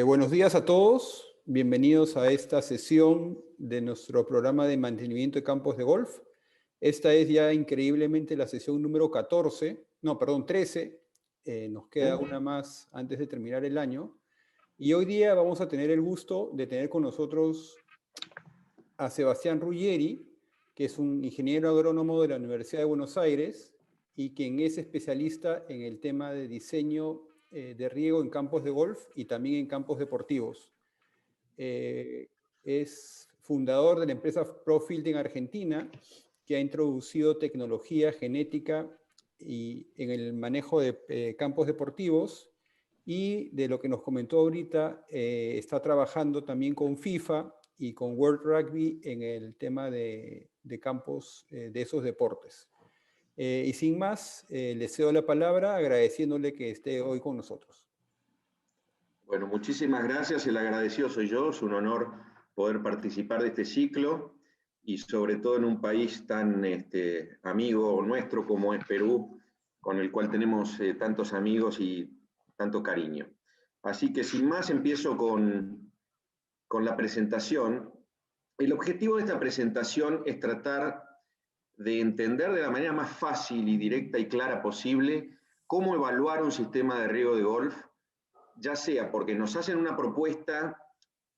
Buenos días a todos, bienvenidos a esta sesión de nuestro programa de mantenimiento de campos de golf. Esta es ya increíblemente la sesión número 14, no, perdón, 13. Nos queda una más antes de terminar el año. Y hoy día vamos a tener el gusto de tener con nosotros a Sebastián Ruggeri, que es un ingeniero agrónomo de la Universidad de Buenos Aires y quien es especialista en el tema de diseño de riego en campos de golf y también en campos deportivos. Es fundador de la empresa Profield en Argentina, que ha introducido tecnología genética en el manejo de campos deportivos, y de lo que nos comentó ahorita, está trabajando también con FIFA y con World Rugby en el tema de campos de esos deportes. Y sin más, le cedo la palabra agradeciéndole que esté hoy con nosotros. Bueno, muchísimas gracias. El agradecido soy yo. Es un honor poder participar de este ciclo y sobre todo en un país tan amigo nuestro como es Perú, con el cual tenemos tantos amigos y tanto cariño. Así que sin más empiezo con la presentación. El objetivo de esta presentación es tratar de entender de la manera más fácil y directa y clara posible cómo evaluar un sistema de riego de golf, ya sea porque nos hacen una propuesta,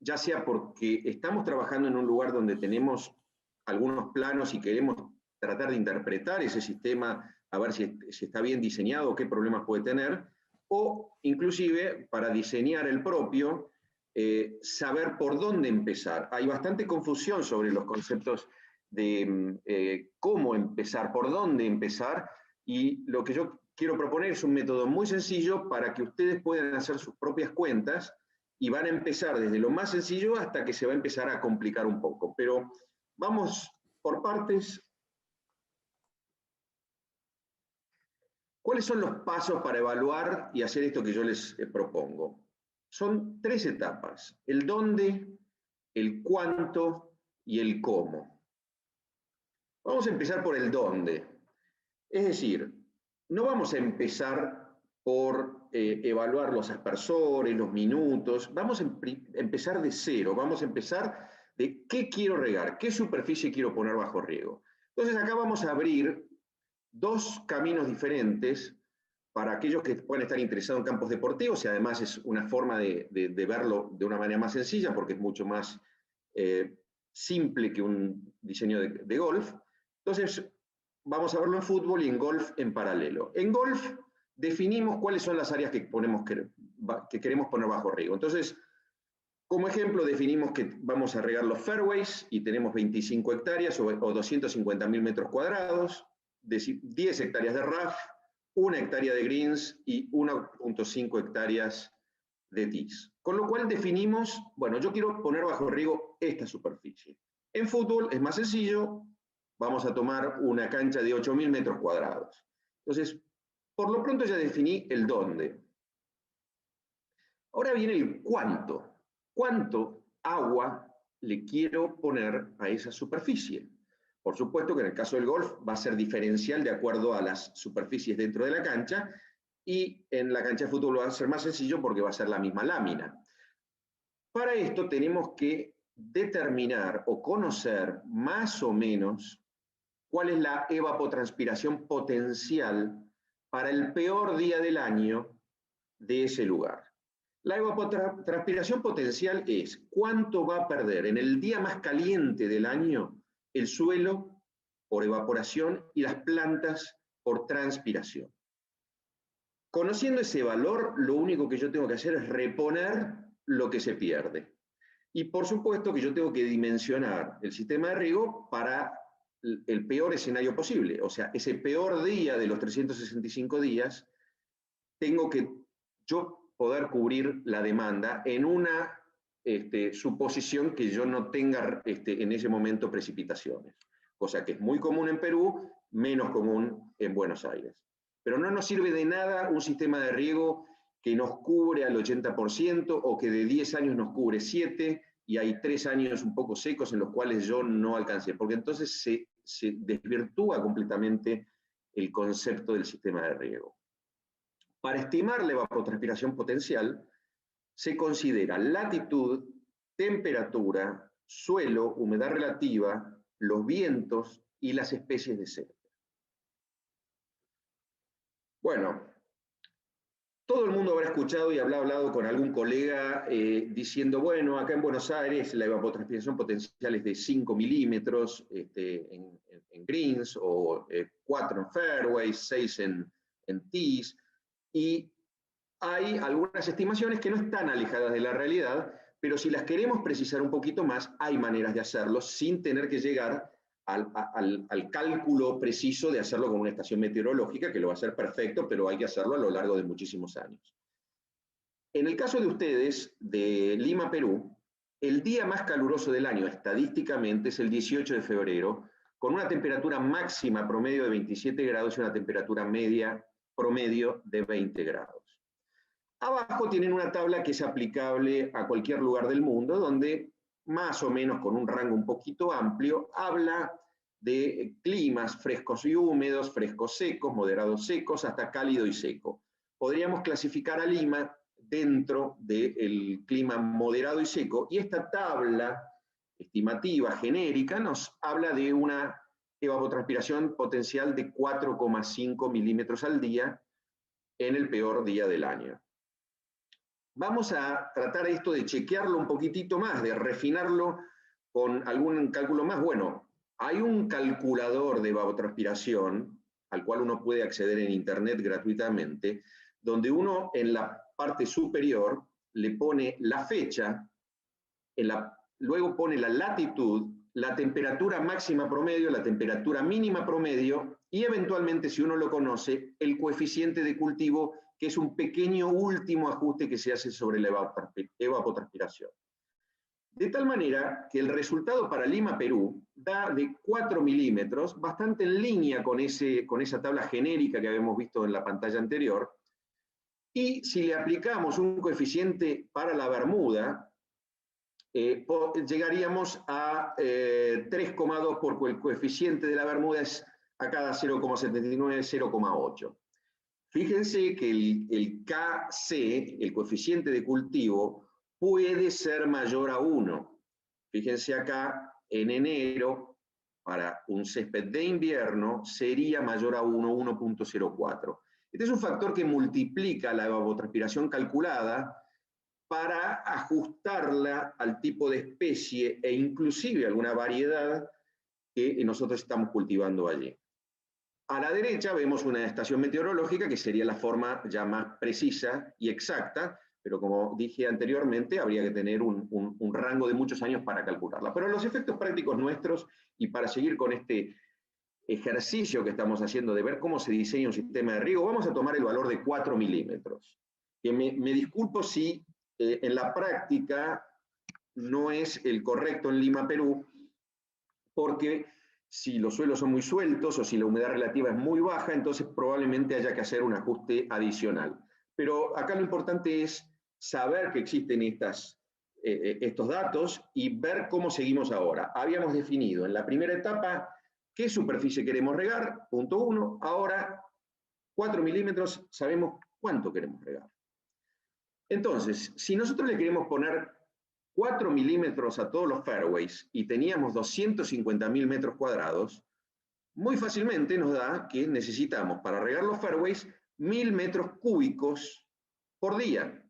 ya sea porque estamos trabajando en un lugar donde tenemos algunos planos y queremos tratar de interpretar ese sistema, a ver si está bien diseñado o qué problemas puede tener, o inclusive para diseñar el propio, saber por dónde empezar. Hay bastante confusión sobre los conceptos de cómo empezar, por dónde empezar, y lo que yo quiero proponer es un método muy sencillo para que ustedes puedan hacer sus propias cuentas y van a empezar desde lo más sencillo hasta que se va a empezar a complicar un poco. Pero vamos por partes. ¿Cuáles son los pasos para evaluar y hacer esto que yo les propongo? Son 3 etapas: el dónde, el cuánto y el cómo. Vamos a empezar por el dónde. Es decir, no vamos a empezar por evaluar los aspersores, los minutos, vamos a empezar de cero, vamos a empezar de qué quiero regar, qué superficie quiero poner bajo riego. Entonces acá vamos a abrir 2 caminos diferentes para aquellos que puedan estar interesados en campos deportivos, y además es una forma de verlo de una manera más sencilla porque es mucho más simple que un diseño de golf. Entonces, vamos a verlo en fútbol y en golf en paralelo. En golf definimos cuáles son las áreas que queremos poner bajo riego. Entonces, como ejemplo, definimos que vamos a regar los fairways y tenemos 25 hectáreas o 250.000 metros cuadrados, 10 hectáreas de rough, 1 hectárea de greens y 1.5 hectáreas de tees. Con lo cual definimos, bueno, yo quiero poner bajo riego esta superficie. En fútbol es más sencillo, vamos a tomar una cancha de 8.000 metros cuadrados. Entonces, por lo pronto ya definí el dónde. Ahora viene el cuánto. ¿Cuánto agua le quiero poner a esa superficie? Por supuesto que en el caso del golf va a ser diferencial de acuerdo a las superficies dentro de la cancha, y en la cancha de fútbol va a ser más sencillo porque va a ser la misma lámina. Para esto tenemos que determinar o conocer más o menos cuál es la evapotranspiración potencial para el peor día del año de ese lugar. La evapotranspiración potencial es cuánto va a perder en el día más caliente del año el suelo por evaporación y las plantas por transpiración. Conociendo ese valor, lo único que yo tengo que hacer es reponer lo que se pierde. Y por supuesto que yo tengo que dimensionar el sistema de riego para el peor escenario posible. O sea, ese peor día de los 365 días, tengo que yo poder cubrir la demanda en una suposición que yo no tenga en ese momento precipitaciones, cosa que es muy común en Perú, menos común en Buenos Aires. Pero no nos sirve de nada un sistema de riego que nos cubre al 80% o que de 10 años nos cubre 7 y hay 3 años un poco secos en los cuales yo no alcancé, porque entonces se desvirtúa completamente el concepto del sistema de riego. Para estimar la evapotranspiración potencial, se considera latitud, temperatura, suelo, humedad relativa, los vientos y las especies de césped. Bueno, todo el mundo habrá escuchado y habrá hablado con algún colega diciendo, bueno, acá en Buenos Aires la evapotranspiración potencial es de 5 milímetros en greens, o 4 en fairways, 6 en tees, y hay algunas estimaciones que no están alejadas de la realidad, pero si las queremos precisar un poquito más, hay maneras de hacerlo sin tener que llegar al cálculo preciso de hacerlo con una estación meteorológica, que lo va a hacer perfecto, pero hay que hacerlo a lo largo de muchísimos años. En el caso de ustedes, de Lima, Perú, el día más caluroso del año, estadísticamente, es el 18 de febrero, con una temperatura máxima promedio de 27 grados y una temperatura media promedio de 20 grados. Abajo tienen una tabla que es aplicable a cualquier lugar del mundo, donde más o menos con un rango un poquito amplio, habla de climas frescos y húmedos, frescos secos, moderados secos, hasta cálido y seco. Podríamos clasificar a Lima dentro del clima moderado y seco, y esta tabla estimativa genérica nos habla de una evapotranspiración potencial de 4,5 milímetros al día en el peor día del año. Vamos a tratar esto de chequearlo un poquitito más, de refinarlo con algún cálculo más. Bueno, hay un calculador de evapotranspiración al cual uno puede acceder en internet gratuitamente, donde uno en la parte superior le pone la fecha, luego pone la latitud, la temperatura máxima promedio, la temperatura mínima promedio y eventualmente, si uno lo conoce, el coeficiente de cultivo, que es un pequeño último ajuste que se hace sobre la evapotranspiración. De tal manera que el resultado para Lima, Perú, da de 4 milímetros, bastante en línea con esa tabla genérica que habíamos visto en la pantalla anterior, y si le aplicamos un coeficiente para la Bermuda, llegaríamos a 3,2, porque el coeficiente de la Bermuda es a cada 0,79, 0,8. Fíjense que el KC, el coeficiente de cultivo, puede ser mayor a 1. Fíjense acá, en enero, para un césped de invierno, sería mayor a 1, 1,04. Este es un factor que multiplica la evapotranspiración calculada para ajustarla al tipo de especie e inclusive alguna variedad que nosotros estamos cultivando allí. A la derecha vemos una estación meteorológica que sería la forma ya más precisa y exacta, pero como dije anteriormente, habría que tener un rango de muchos años para calcularla. Pero los efectos prácticos nuestros, y para seguir con este ejercicio que estamos haciendo de ver cómo se diseña un sistema de riego, vamos a tomar el valor de 4 milímetros. Que me disculpo si en la práctica no es el correcto en Lima, Perú, porque si los suelos son muy sueltos o si la humedad relativa es muy baja, entonces probablemente haya que hacer un ajuste adicional. Pero acá lo importante es saber que existen estos datos y ver cómo seguimos ahora. Habíamos definido en la primera etapa qué superficie queremos regar, punto 1. Ahora, 4 milímetros, sabemos cuánto queremos regar. Entonces, si nosotros le queremos poner 4 milímetros a todos los fairways y teníamos 250.000 metros cuadrados, muy fácilmente nos da que necesitamos para regar los fairways 1.000 metros cúbicos por día.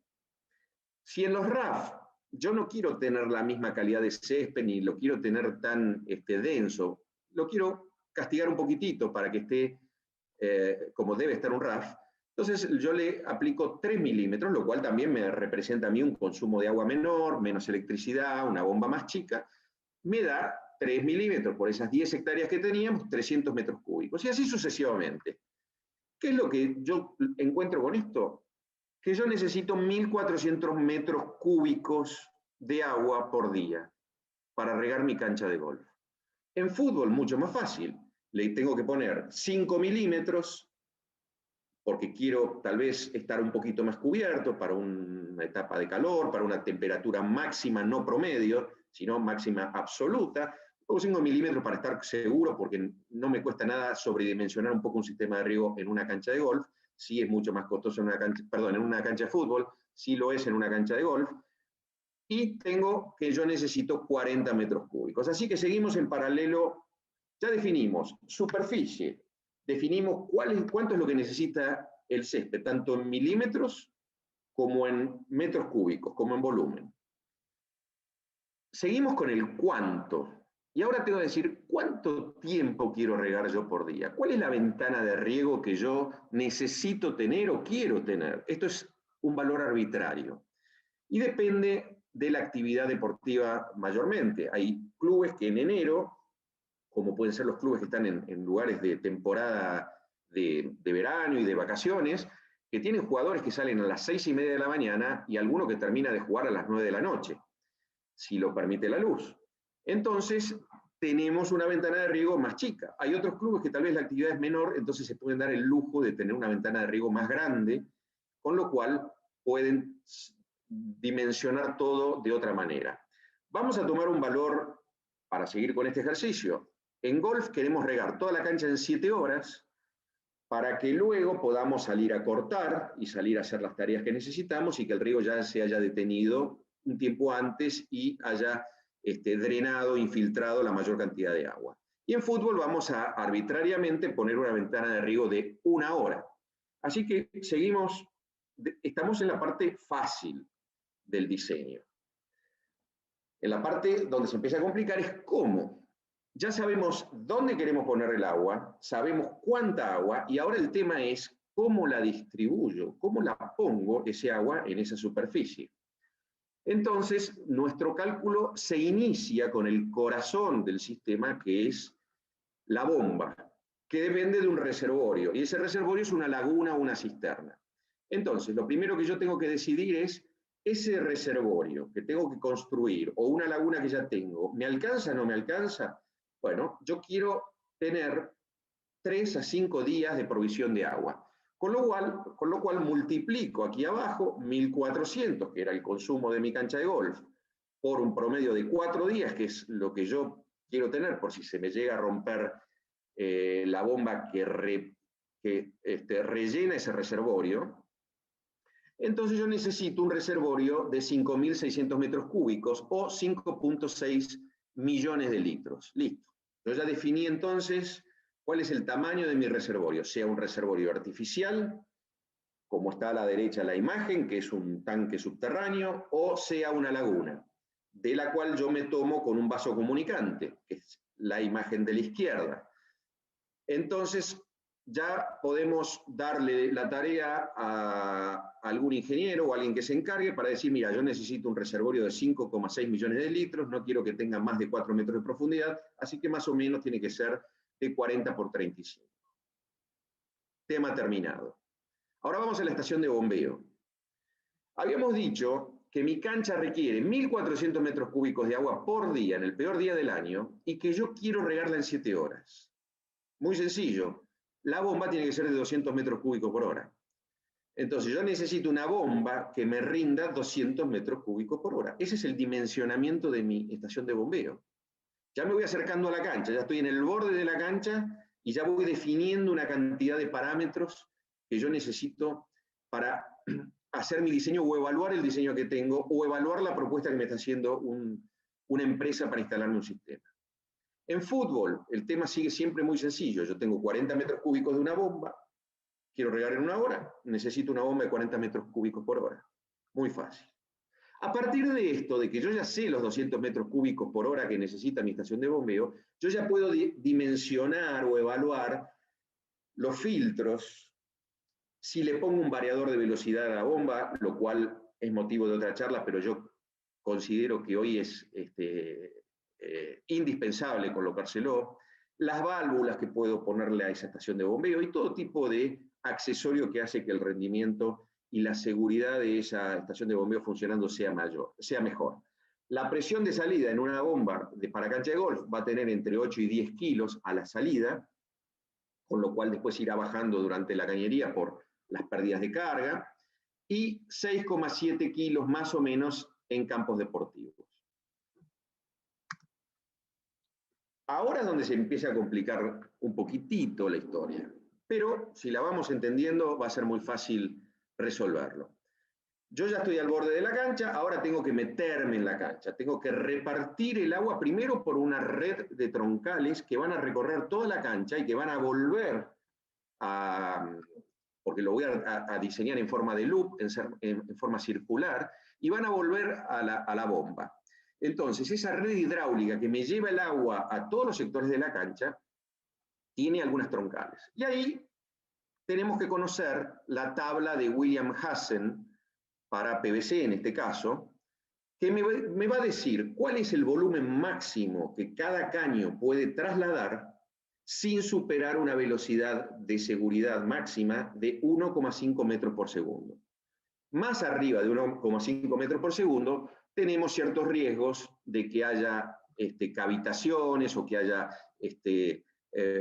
Si en los RAF yo no quiero tener la misma calidad de césped ni lo quiero tener tan denso, lo quiero castigar un poquitito para que esté como debe estar un RAF, entonces yo le aplico 3 milímetros, lo cual también me representa a mí un consumo de agua menor, menos electricidad, una bomba más chica. Me da 3 milímetros por esas 10 hectáreas que teníamos, 300 metros cúbicos, y así sucesivamente. ¿Qué es lo que yo encuentro con esto? Que yo necesito 1.400 metros cúbicos de agua por día para regar mi cancha de golf. En fútbol, mucho más fácil. Le tengo que poner 5 milímetros porque quiero tal vez estar un poquito más cubierto para una etapa de calor, para una temperatura máxima, no promedio, sino máxima absoluta. Pongo 5 milímetros para estar seguro, porque no me cuesta nada sobredimensionar un poco un sistema de riego en una cancha de golf. sí es mucho más costoso en una cancha, perdón, en una cancha de fútbol, sí lo es en una cancha de golf, y tengo que yo necesito 40 metros cúbicos. Así que seguimos en paralelo, ya definimos superficie, definimos cuánto es lo que necesita el césped, tanto en milímetros como en metros cúbicos, como en volumen. Seguimos con el cuánto. Y ahora tengo que decir cuánto tiempo quiero regar yo por día. ¿Cuál es la ventana de riego que yo necesito tener o quiero tener? Esto es un valor arbitrario. Y depende de la actividad deportiva mayormente. Hay clubes que en enero, como pueden ser los clubes que están en lugares de temporada de verano y de vacaciones, que tienen jugadores que salen a las 6:30 de la mañana y alguno que termina de jugar a las 9 de la noche, si lo permite la luz. Entonces, tenemos una ventana de riego más chica. Hay otros clubes que tal vez la actividad es menor, entonces se pueden dar el lujo de tener una ventana de riego más grande, con lo cual pueden dimensionar todo de otra manera. Vamos a tomar un valor para seguir con este ejercicio. En golf queremos regar toda la cancha en 7 horas para que luego podamos salir a cortar y salir a hacer las tareas que necesitamos y que el riego ya se haya detenido un tiempo antes y haya drenado, infiltrado la mayor cantidad de agua. Y en fútbol vamos a arbitrariamente poner una ventana de riego de 1 hora. Así que seguimos, estamos en la parte fácil del diseño. En la parte donde se empieza a complicar es cómo. Ya sabemos dónde queremos poner el agua, sabemos cuánta agua, y ahora el tema es cómo la distribuyo, cómo la pongo ese agua en esa superficie. Entonces, nuestro cálculo se inicia con el corazón del sistema, que es la bomba, que depende de un reservorio, y ese reservorio es una laguna o una cisterna. Entonces, lo primero que yo tengo que decidir es, ese reservorio que tengo que construir, o una laguna que ya tengo, ¿me alcanza o no me alcanza? Bueno, yo quiero tener 3 a 5 días de provisión de agua. Con lo cual multiplico aquí abajo 1.400, que era el consumo de mi cancha de golf, por un promedio de 4 días, que es lo que yo quiero tener por si se me llega a romper la bomba que rellena ese reservorio. Entonces yo necesito un reservorio de 5.600 metros cúbicos o 5.6 millones de litros. Listo. Yo ya definí entonces cuál es el tamaño de mi reservorio, sea un reservorio artificial, como está a la derecha la imagen, que es un tanque subterráneo, o sea una laguna, de la cual yo me tomo con un vaso comunicante, que es la imagen de la izquierda. Entonces, ya podemos darle la tarea a algún ingeniero o a alguien que se encargue para decir, mira, yo necesito un reservorio de 5,6 millones de litros, no quiero que tenga más de 4 metros de profundidad, así que más o menos tiene que ser de 40 por 35. Tema terminado. Ahora vamos a la estación de bombeo. Habíamos dicho que mi cancha requiere 1.400 metros cúbicos de agua por día, en el peor día del año, y que yo quiero regarla en 7 horas. Muy sencillo. La bomba tiene que ser de 200 metros cúbicos por hora. Entonces yo necesito una bomba que me rinda 200 metros cúbicos por hora. Ese es el dimensionamiento de mi estación de bombeo. Ya me voy acercando a la cancha, ya estoy en el borde de la cancha y ya voy definiendo una cantidad de parámetros que yo necesito para hacer mi diseño o evaluar el diseño que tengo o evaluar la propuesta que me está haciendo una empresa para instalarme un sistema. En fútbol, el tema sigue siempre muy sencillo. Yo tengo 40 metros cúbicos de una bomba, quiero regar en 1 hora, necesito una bomba de 40 metros cúbicos por hora. Muy fácil. A partir de esto, de que yo ya sé los 200 metros cúbicos por hora que necesita mi estación de bombeo, yo ya puedo dimensionar o evaluar los filtros. Si le pongo un variador de velocidad a la bomba, lo cual es motivo de otra charla, pero yo considero que hoy es indispensable colocárselo, las válvulas que puedo ponerle a esa estación de bombeo y todo tipo de accesorio que hace que el rendimiento y la seguridad de esa estación de bombeo funcionando sea mejor. La presión de salida en una bomba para cancha de golf va a tener entre 8 y 10 kilos a la salida, con lo cual después irá bajando durante la cañería por las pérdidas de carga, y 6,7 kilos más o menos en campos deportivos. Ahora es donde se empieza a complicar un poquitito la historia. pero si la vamos entendiendo va a ser muy fácil resolverlo. Yo ya estoy al borde de la cancha, ahora tengo que meterme en la cancha, tengo que repartir el agua primero por una red de troncales que van a recorrer toda la cancha y que van a volver porque lo voy a diseñar en forma de loop, en forma circular, y van a volver a la bomba. Entonces, esa red hidráulica que me lleva el agua a todos los sectores de la cancha, tiene algunas troncales. Y ahí tenemos que conocer la tabla de William Hassen, para PVC en este caso, que me va a decir cuál es el volumen máximo que cada caño puede trasladar sin superar una velocidad de seguridad máxima de 1,5 metros por segundo. Más arriba de 1,5 metros por segundo, tenemos ciertos riesgos de que haya cavitaciones o que haya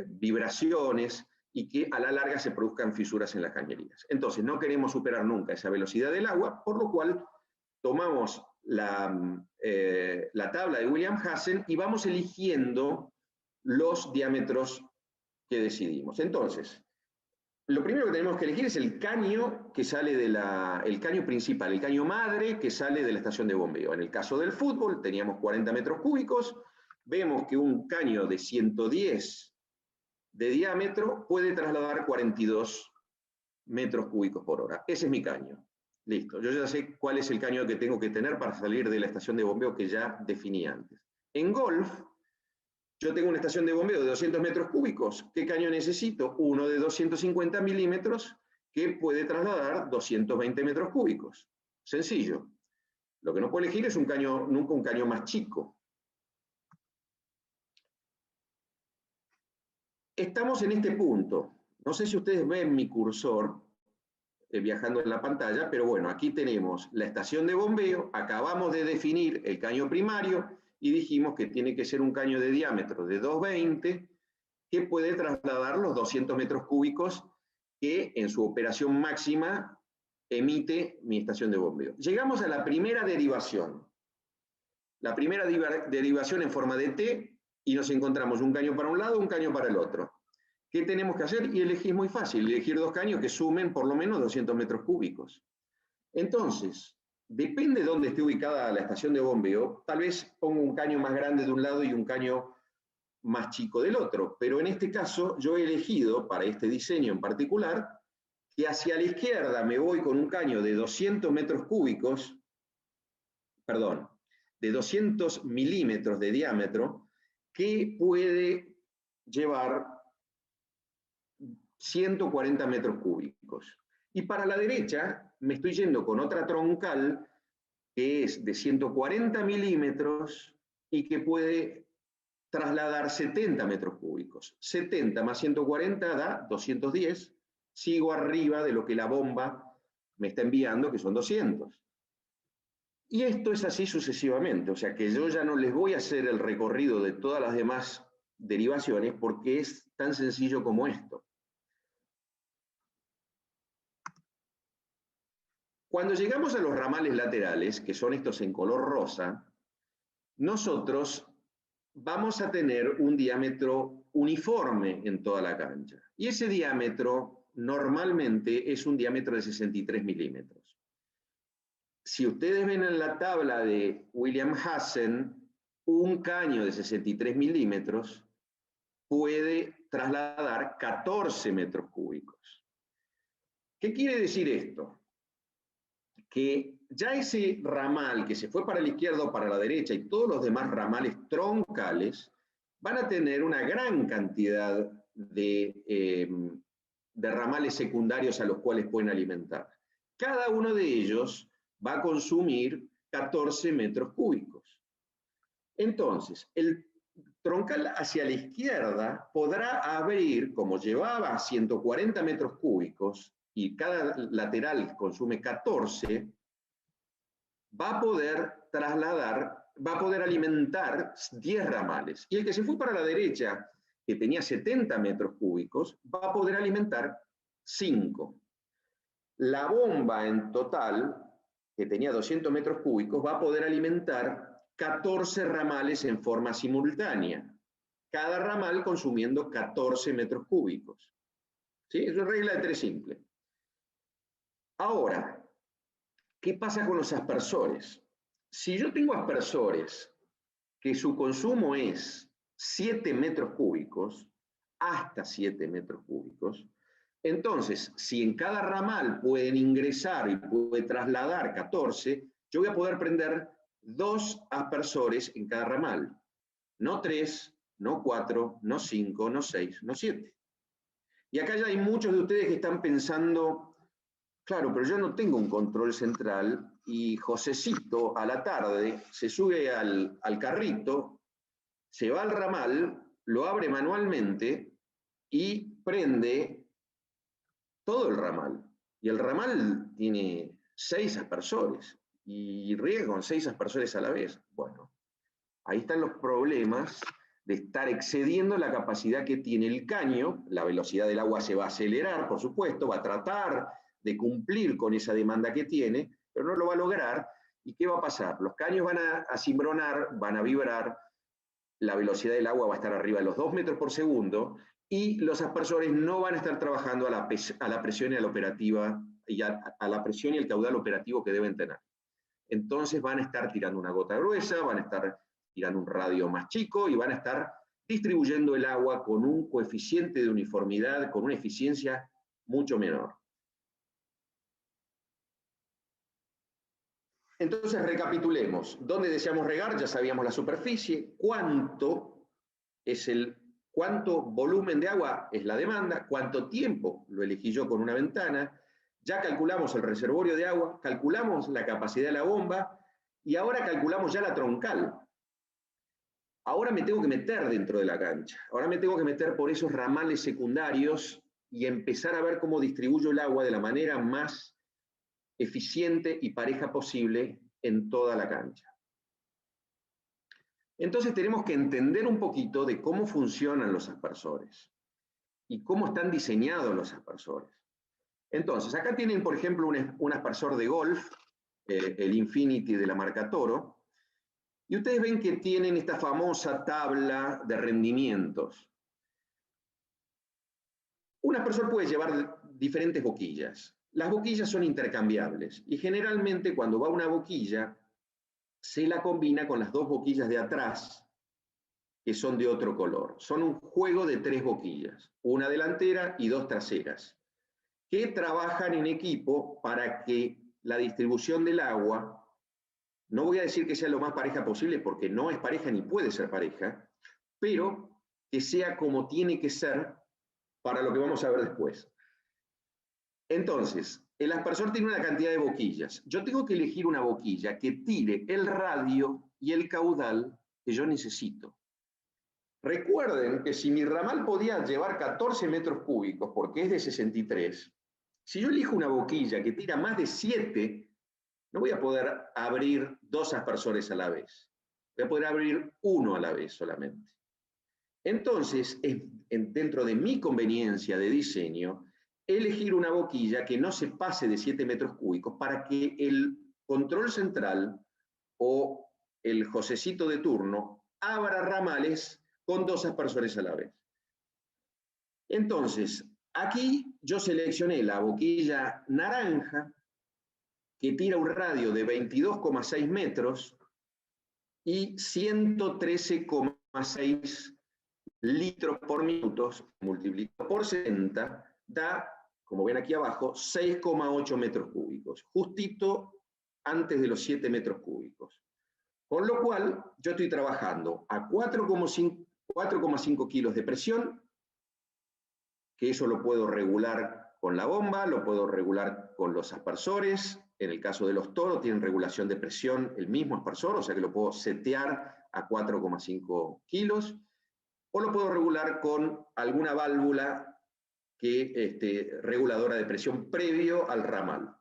vibraciones y que a la larga se produzcan fisuras en las cañerías. Entonces, no queremos superar nunca esa velocidad del agua, por lo cual tomamos la tabla de William Hassen y vamos eligiendo los diámetros que decidimos. Entonces, lo primero que tenemos que elegir es el caño que sale el caño principal, el caño madre que sale de la estación de bombeo. En el caso del fútbol teníamos 40 metros cúbicos, vemos que un caño de 110 de diámetro puede trasladar 42 metros cúbicos por hora. Ese es mi caño. Listo, yo ya sé cuál es el caño que tengo que tener para salir de la estación de bombeo que ya definí antes. En golf, yo tengo una estación de bombeo de 200 metros cúbicos. ¿Qué caño necesito? Uno de 250 milímetros que puede trasladar 220 metros cúbicos. Sencillo. Lo que no puedo elegir es nunca un caño más chico. Estamos en este punto. No sé si ustedes ven mi cursor viajando en la pantalla, pero bueno, aquí tenemos la estación de bombeo, acabamos de definir el caño primario y dijimos que tiene que ser un caño de diámetro de 220 que puede trasladar los 200 metros cúbicos que en su operación máxima emite mi estación de bombeo. Llegamos a la primera derivación. La primera derivación en forma de T y nos encontramos un caño para un lado, un caño para el otro. ¿Qué tenemos que hacer? Y elegir muy fácil, elegir dos caños que sumen por lo menos 200 metros cúbicos. Entonces, depende de dónde esté ubicada la estación de bombeo, tal vez pongo un caño más grande de un lado y un caño más chico del otro, pero en este caso yo he elegido, para este diseño en particular, que hacia la izquierda me voy con un caño de 200 metros cúbicos, perdón, de 200 milímetros de diámetro, que puede llevar 140 metros cúbicos. Y para la derecha me estoy yendo con otra troncal que es de 140 milímetros y que puede trasladar 70 metros cúbicos. 70 más 140 da 210. Sigo arriba de lo que la bomba me está enviando, que son 200. Y esto es así sucesivamente. O sea que yo ya no les voy a hacer el recorrido de todas las demás derivaciones porque es tan sencillo como esto. Cuando llegamos a los ramales laterales, que son estos en color rosa, nosotros vamos a tener un diámetro uniforme en toda la cancha. Y ese diámetro normalmente es un diámetro de 63 milímetros. Si ustedes ven en la tabla de William Hassen, un caño de 63 milímetros puede trasladar 14 metros cúbicos. ¿Qué quiere decir esto? Que ya ese ramal que se fue para la izquierda o para la derecha y todos los demás ramales troncales van a tener una gran cantidad de ramales secundarios a los cuales pueden alimentar. Cada uno de ellos va a consumir 14 metros cúbicos. Entonces, el troncal hacia la izquierda podrá abrir, como llevaba 140 metros cúbicos, y cada lateral consume 14, va a poder trasladar, va a poder alimentar 10 ramales. Y el que se fue para la derecha, que tenía 70 metros cúbicos, va a poder alimentar 5. La bomba en total, que tenía 200 metros cúbicos, va a poder alimentar 14 ramales en forma simultánea, cada ramal consumiendo 14 metros cúbicos. ¿Sí? Es una regla de 3 simple. Ahora, ¿qué pasa con los aspersores? Si yo tengo aspersores que su consumo es 7 metros cúbicos, hasta 7 metros cúbicos, entonces, si en cada ramal pueden ingresar y puede trasladar 14, yo voy a poder prender 2 aspersores en cada ramal. No 3, no 4, no 5, no 6, no 7. Y acá ya hay muchos de ustedes que están pensando, claro, pero yo no tengo un control central y Josecito a la tarde se sube al carrito, se va al ramal, lo abre manualmente y prende todo el ramal. Y el ramal tiene 6 aspersores y riega con 6 aspersores a la vez. Bueno, ahí están los problemas de estar excediendo la capacidad que tiene el caño. La velocidad del agua se va a acelerar, por supuesto, va a tratar de cumplir con esa demanda que tiene, pero no lo va a lograr. ¿Y qué va a pasar? Los caños van a cimbronar, van a vibrar, la velocidad del agua va a estar arriba de los 2 metros por segundo y los aspersores no van a estar trabajando a la presión y a la operativa y a la presión y el caudal operativo que deben tener. Entonces van a estar tirando una gota gruesa, van a estar tirando un radio más chico y van a estar distribuyendo el agua con un coeficiente de uniformidad, con una eficiencia mucho menor. Entonces recapitulemos. ¿Dónde deseamos regar? Ya sabíamos la superficie. ¿Cuánto volumen de agua es la demanda? ¿Cuánto tiempo? Lo elegí yo con una ventana. Ya calculamos el reservorio de agua, calculamos la capacidad de la bomba y ahora calculamos ya la troncal. Ahora me tengo que meter dentro de la cancha. Ahora me tengo que meter por esos ramales secundarios y empezar a ver cómo distribuyo el agua de la manera más eficiente y pareja posible en toda la cancha. Entonces tenemos que entender un poquito de cómo funcionan los aspersores y cómo están diseñados los aspersores. Entonces, acá tienen, por ejemplo, un aspersor de golf, el Infinity de la marca Toro, y ustedes ven que tienen esta famosa tabla de rendimientos. Un aspersor puede llevar diferentes boquillas. Las boquillas son intercambiables y generalmente cuando va una boquilla se la combina con las 2 boquillas de atrás que son de otro color. Son un juego de 3 boquillas, una delantera y 2 traseras, que trabajan en equipo para que la distribución del agua, no voy a decir que sea lo más pareja posible porque no es pareja ni puede ser pareja, pero que sea como tiene que ser para lo que vamos a ver después. Entonces, el aspersor tiene una cantidad de boquillas. Yo tengo que elegir una boquilla que tire el radio y el caudal que yo necesito. Recuerden que si mi ramal podía llevar 14 metros cúbicos, porque es de 63, si yo elijo una boquilla que tira más de 7, no voy a poder abrir 2 aspersores a la vez. Voy a poder abrir 1 a la vez solamente. Entonces, dentro de mi conveniencia de diseño, elegir una boquilla que no se pase de 7 metros cúbicos para que el control central o el Josecito de turno abra ramales con 2 aspersores a la vez. Entonces, aquí yo seleccioné la boquilla naranja que tira un radio de 22,6 metros y 113,6 litros por minuto, multiplicado por 60, da, como ven aquí abajo, 6,8 metros cúbicos, justito antes de los 7 metros cúbicos. Con lo cual, yo estoy trabajando a 4,5 kilos de presión, que eso lo puedo regular con la bomba, lo puedo regular con los aspersores. En el caso de los Toro, tienen regulación de presión el mismo aspersor, o sea que lo puedo setear a 4,5 kilos, o lo puedo regular con alguna válvula reguladora de presión previo al ramal.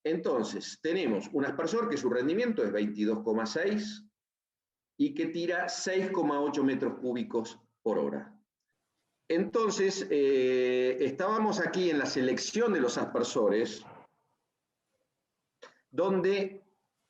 Entonces, tenemos un aspersor que su rendimiento es 22,6 y que tira 6,8 metros cúbicos por hora. Entonces, estábamos aquí en la selección de los aspersores, donde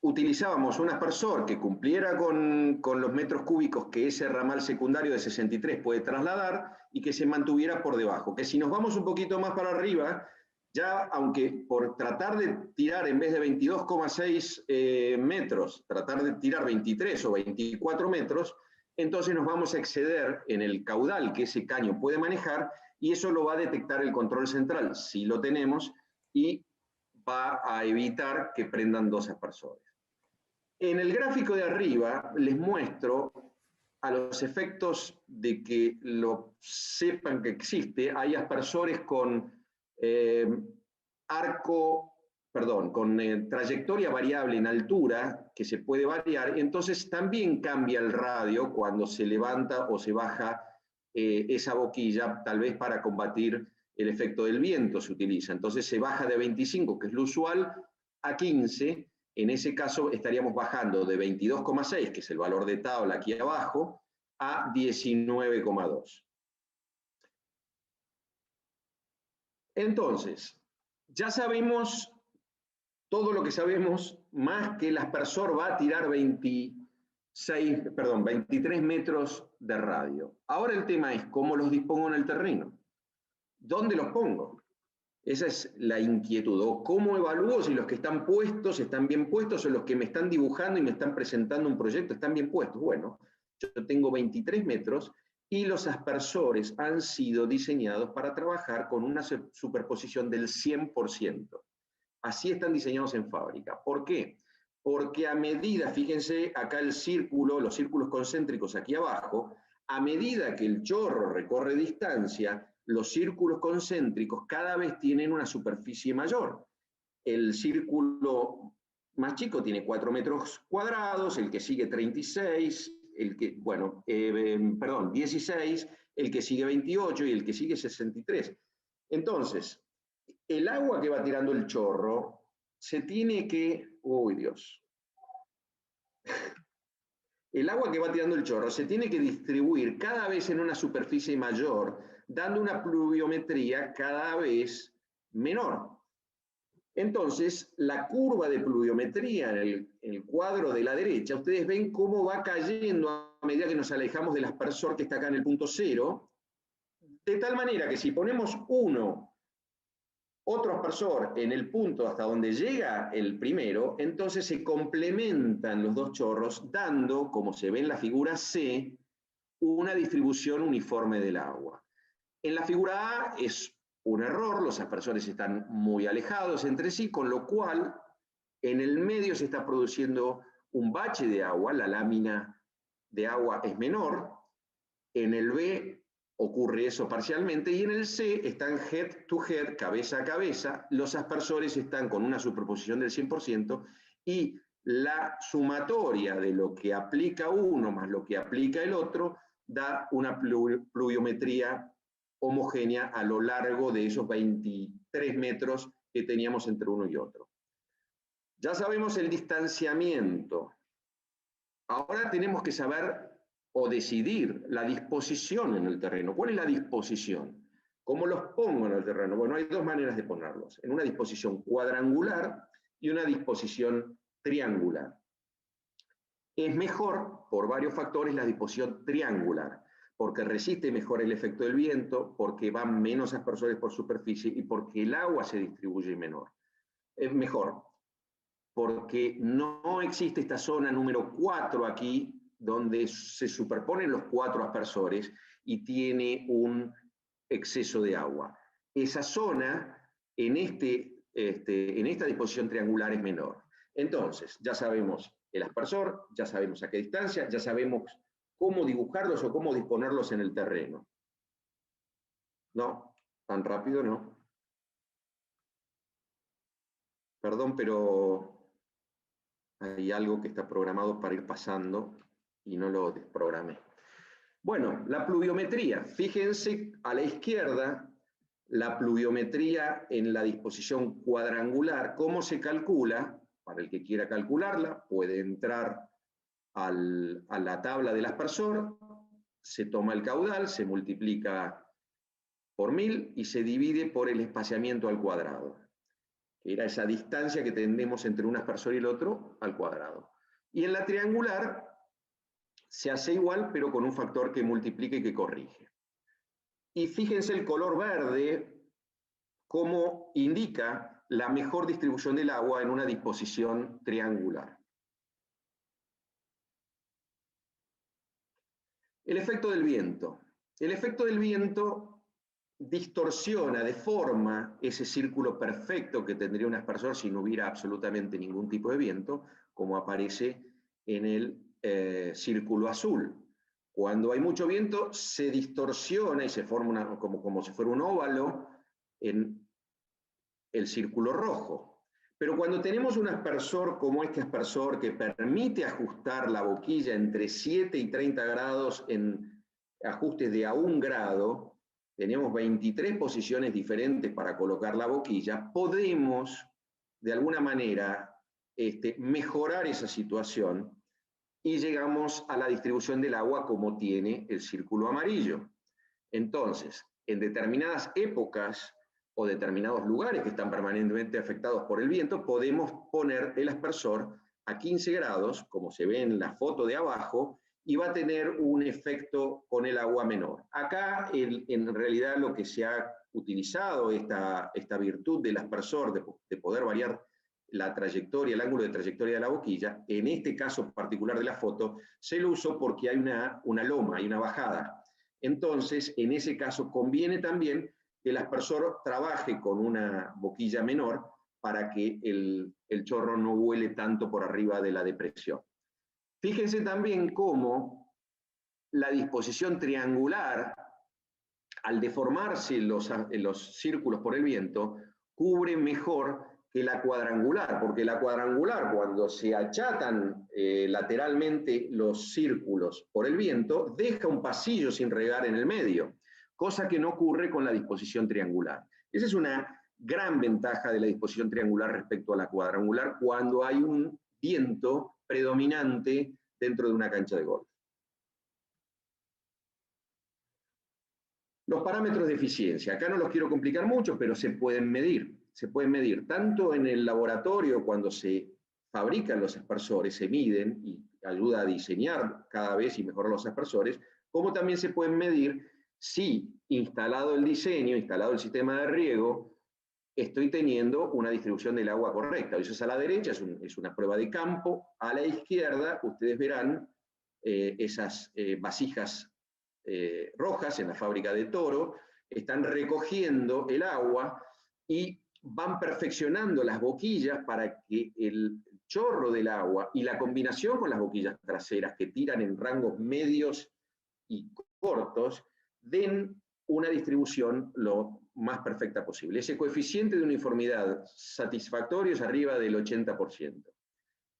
utilizábamos un aspersor que cumpliera con los metros cúbicos que ese ramal secundario de 63 puede trasladar y que se mantuviera por debajo. Que si nos vamos un poquito más para arriba, ya aunque por tratar de tirar en vez de 22,6 metros, tratar de tirar 23 o 24 metros, entonces nos vamos a exceder en el caudal que ese caño puede manejar y eso lo va a detectar el control central, si lo tenemos, y va a evitar que prendan dos aspersores. En el gráfico de arriba les muestro a los efectos de que lo sepan que existe. Hay aspersores con trayectoria variable en altura, que se puede variar, entonces también cambia el radio cuando se levanta o se baja esa boquilla, tal vez para combatir el efecto del viento se utiliza. Entonces se baja de 25, que es lo usual, a 15. En ese caso estaríamos bajando de 22,6, que es el valor de tabla aquí abajo, a 19,2. Entonces, ya sabemos todo lo que sabemos, más que el aspersor va a tirar 23 metros de radio. Ahora el tema es cómo los dispongo en el terreno. ¿Dónde los pongo? Esa es la inquietud. O cómo evalúo si los que están puestos están bien puestos o los que me están dibujando y me están presentando un proyecto están bien puestos. Bueno, yo tengo 23 metros y los aspersores han sido diseñados para trabajar con una superposición del 100%. Así están diseñados en fábrica. ¿Por qué? Porque a medida, fíjense acá el círculo, los círculos concéntricos aquí abajo, a medida que el chorro recorre distancia, los círculos concéntricos cada vez tienen una superficie mayor. El círculo más chico tiene 4 metros cuadrados, el que sigue 36, 16, el que sigue 28 y el que sigue 63. Entonces, el agua que va tirando el chorro se tiene que... ¡Uy, Dios! El agua que va tirando el chorro se tiene que distribuir cada vez en una superficie mayor, dando una pluviometría cada vez menor. Entonces, la curva de pluviometría en el cuadro de la derecha, ustedes ven cómo va cayendo a medida que nos alejamos del aspersor que está acá en el punto 0, de tal manera que si ponemos otro aspersor en el punto hasta donde llega el primero, entonces se complementan los dos chorros, dando, como se ve en la figura C, una distribución uniforme del agua. En la figura A es un error, los aspersores están muy alejados entre sí, con lo cual en el medio se está produciendo un bache de agua, la lámina de agua es menor, en el B ocurre eso parcialmente, y en el C están head to head, cabeza a cabeza, los aspersores están con una superposición del 100%, y la sumatoria de lo que aplica uno más lo que aplica el otro da una pluviometría homogénea a lo largo de esos 23 metros que teníamos entre uno y otro. Ya sabemos el distanciamiento. Ahora tenemos que saber o decidir la disposición en el terreno. ¿Cuál es la disposición? ¿Cómo los pongo en el terreno? Bueno, hay dos maneras de ponerlos. En una disposición cuadrangular y una disposición triangular. Es mejor, por varios factores, la disposición triangular, porque resiste mejor el efecto del viento, porque van menos aspersores por superficie y porque el agua se distribuye menor. Es mejor, porque no existe esta zona número 4 aquí, donde se superponen los 4 aspersores y tiene un exceso de agua. Esa zona en esta disposición triangular es menor. Entonces, ya sabemos el aspersor, ya sabemos a qué distancia, ya sabemos cómo dibujarlos o cómo disponerlos en el terreno. No, tan rápido no. Perdón, pero hay algo que está programado para ir pasando y no lo desprogramé. Bueno, la pluviometría. Fíjense a la izquierda la pluviometría en la disposición cuadrangular. ¿Cómo se calcula? Para el que quiera calcularla, puede entrar a la tabla del aspersor, se toma el caudal, se multiplica por 1000 y se divide por el espaciamiento al cuadrado. que era esa distancia que tenemos entre un aspersor y el otro, al cuadrado. Y en la triangular se hace igual, pero con un factor que multiplica y que corrige. Y fíjense el color verde, cómo indica la mejor distribución del agua en una disposición triangular. El efecto del viento. El efecto del viento distorsiona, deforma ese círculo perfecto que tendría un aspersor si no hubiera absolutamente ningún tipo de viento, como aparece en el círculo azul. Cuando hay mucho viento, se distorsiona y se forma como si fuera un óvalo en el círculo rojo. Pero cuando tenemos un aspersor como este aspersor que permite ajustar la boquilla entre 7 y 30 grados en ajustes de a 1 grado, tenemos 23 posiciones diferentes para colocar la boquilla, podemos de alguna manera mejorar esa situación y llegamos a la distribución del agua como tiene el círculo amarillo. Entonces, en determinadas épocas o determinados lugares que están permanentemente afectados por el viento, podemos poner el aspersor a 15 grados, como se ve en la foto de abajo, y va a tener un efecto con el agua menor. Acá, en realidad, lo que se ha utilizado, esta virtud del aspersor de poder variar la trayectoria, el ángulo de trayectoria de la boquilla, en este caso particular de la foto, se lo usó porque hay una loma, hay una bajada. Entonces, en ese caso, conviene también que el aspersor trabaje con una boquilla menor para que el chorro no vuele tanto por arriba de la depresión. Fíjense también cómo la disposición triangular, al deformarse los círculos por el viento, cubre mejor que la cuadrangular, porque la cuadrangular, cuando se achatan lateralmente los círculos por el viento, deja un pasillo sin regar en el medio, cosa que no ocurre con la disposición triangular. Esa es una gran ventaja de la disposición triangular respecto a la cuadrangular cuando hay un viento predominante dentro de una cancha de golf. Los parámetros de eficiencia, acá no los quiero complicar mucho, pero se pueden medir. Se pueden medir tanto en el laboratorio cuando se fabrican los aspersores, se miden y ayuda a diseñar cada vez y mejorar los aspersores, como también se pueden medir si instalado el diseño, instalado el sistema de riego, estoy teniendo una distribución del agua correcta. Eso es a la derecha, es una prueba de campo. A la izquierda, ustedes verán esas vasijas rojas en la fábrica de Toro, están recogiendo el agua y van perfeccionando las boquillas para que el chorro del agua y la combinación con las boquillas traseras que tiran en rangos medios y cortos den una distribución lo más perfecta posible. Ese coeficiente de uniformidad satisfactorio es arriba del 80%.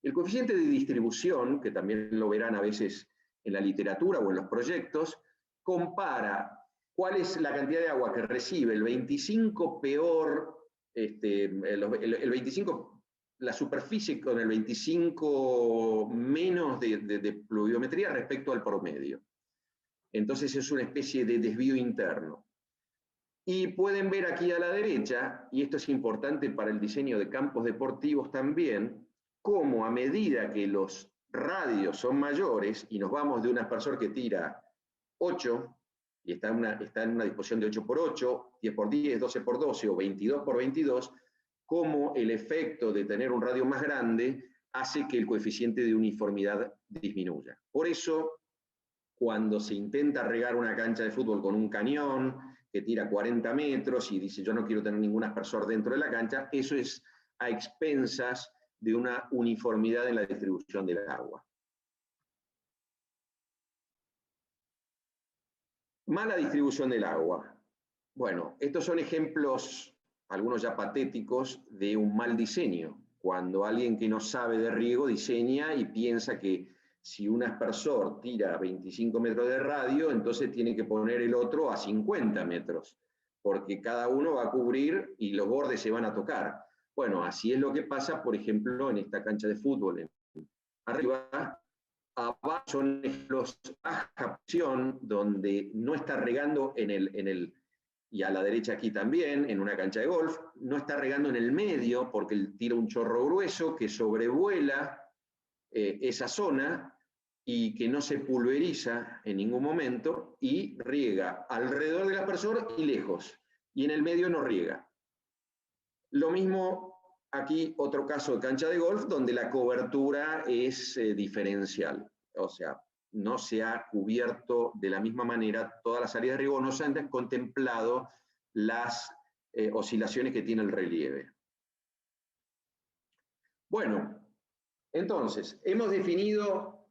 El coeficiente de distribución, que también lo verán a veces en la literatura o en los proyectos, compara cuál es la cantidad de agua que recibe el 25 peor, el 25, la superficie con el 25 menos de pluviometría respecto al promedio. Entonces es una especie de desvío interno. Y pueden ver aquí a la derecha, y esto es importante para el diseño de campos deportivos también, cómo a medida que los radios son mayores y nos vamos de un aspersor que tira 8 y está en una disposición de 8 por 8, 10 por 10, 12 por 12 o 22 por 22, cómo el efecto de tener un radio más grande hace que el coeficiente de uniformidad disminuya. Por eso, cuando se intenta regar una cancha de fútbol con un cañón que tira 40 metros y dice yo no quiero tener ningún aspersor dentro de la cancha, eso es a expensas de una uniformidad en la distribución del agua. Mala distribución del agua. Bueno, estos son ejemplos, algunos ya patéticos, de un mal diseño. Cuando alguien que no sabe de riego diseña y piensa que si un aspersor tira 25 metros de radio, entonces tiene que poner el otro a 50 metros, porque cada uno va a cubrir y los bordes se van a tocar. Bueno, así es lo que pasa, por ejemplo, en esta cancha de fútbol. Arriba, abajo son ejemplos baja presión, donde no está regando en el y a la derecha aquí también, en una cancha de golf, no está regando en el medio porque tira un chorro grueso que sobrevuela esa zona y que no se pulveriza en ningún momento y riega alrededor del aspersor y lejos, y en el medio no riega. Lo mismo aquí, otro caso de cancha de golf, donde la cobertura es diferencial, o sea, no se ha cubierto de la misma manera todas las áreas de riego, no se han contemplado las oscilaciones que tiene el relieve. Bueno, entonces, hemos definido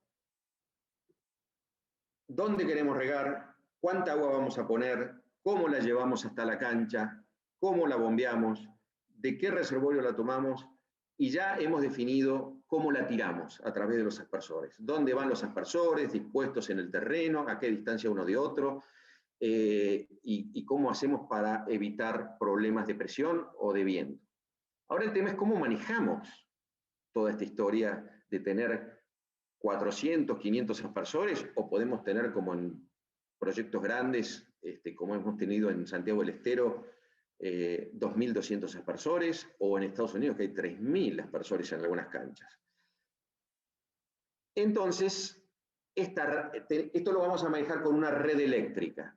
dónde queremos regar, cuánta agua vamos a poner, cómo la llevamos hasta la cancha, cómo la bombeamos, de qué reservorio la tomamos, y ya hemos definido cómo la tiramos a través de los aspersores. Dónde van los aspersores dispuestos en el terreno, a qué distancia uno de otro, y cómo hacemos para evitar problemas de presión o de viento. Ahora el tema es cómo manejamos toda esta historia de tener 400, 500 aspersores, o podemos tener, como en proyectos grandes, como hemos tenido en Santiago del Estero, 2.200 aspersores, o en Estados Unidos que hay 3.000 aspersores en algunas canchas. Entonces, esto lo vamos a manejar con una red eléctrica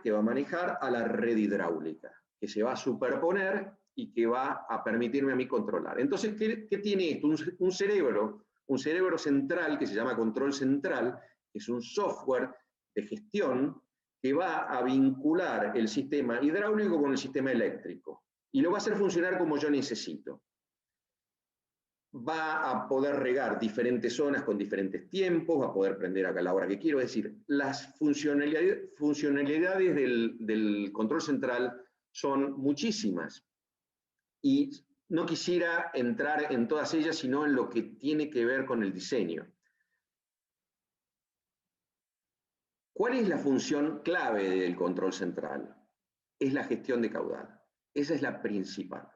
que va a manejar a la red hidráulica, que se va a superponer y que va a permitirme a mí controlar. Entonces, ¿qué tiene esto? Un cerebro central que se llama control central, que es un software de gestión que va a vincular el sistema hidráulico con el sistema eléctrico y lo va a hacer funcionar como yo necesito. Va a poder regar diferentes zonas con diferentes tiempos, va a poder prender acá a la hora que quiero, es decir, las funcionalidades del control central son muchísimas y no quisiera entrar en todas ellas, sino en lo que tiene que ver con el diseño. ¿Cuál es la función clave del control central? Es la gestión de caudal. Esa es la principal.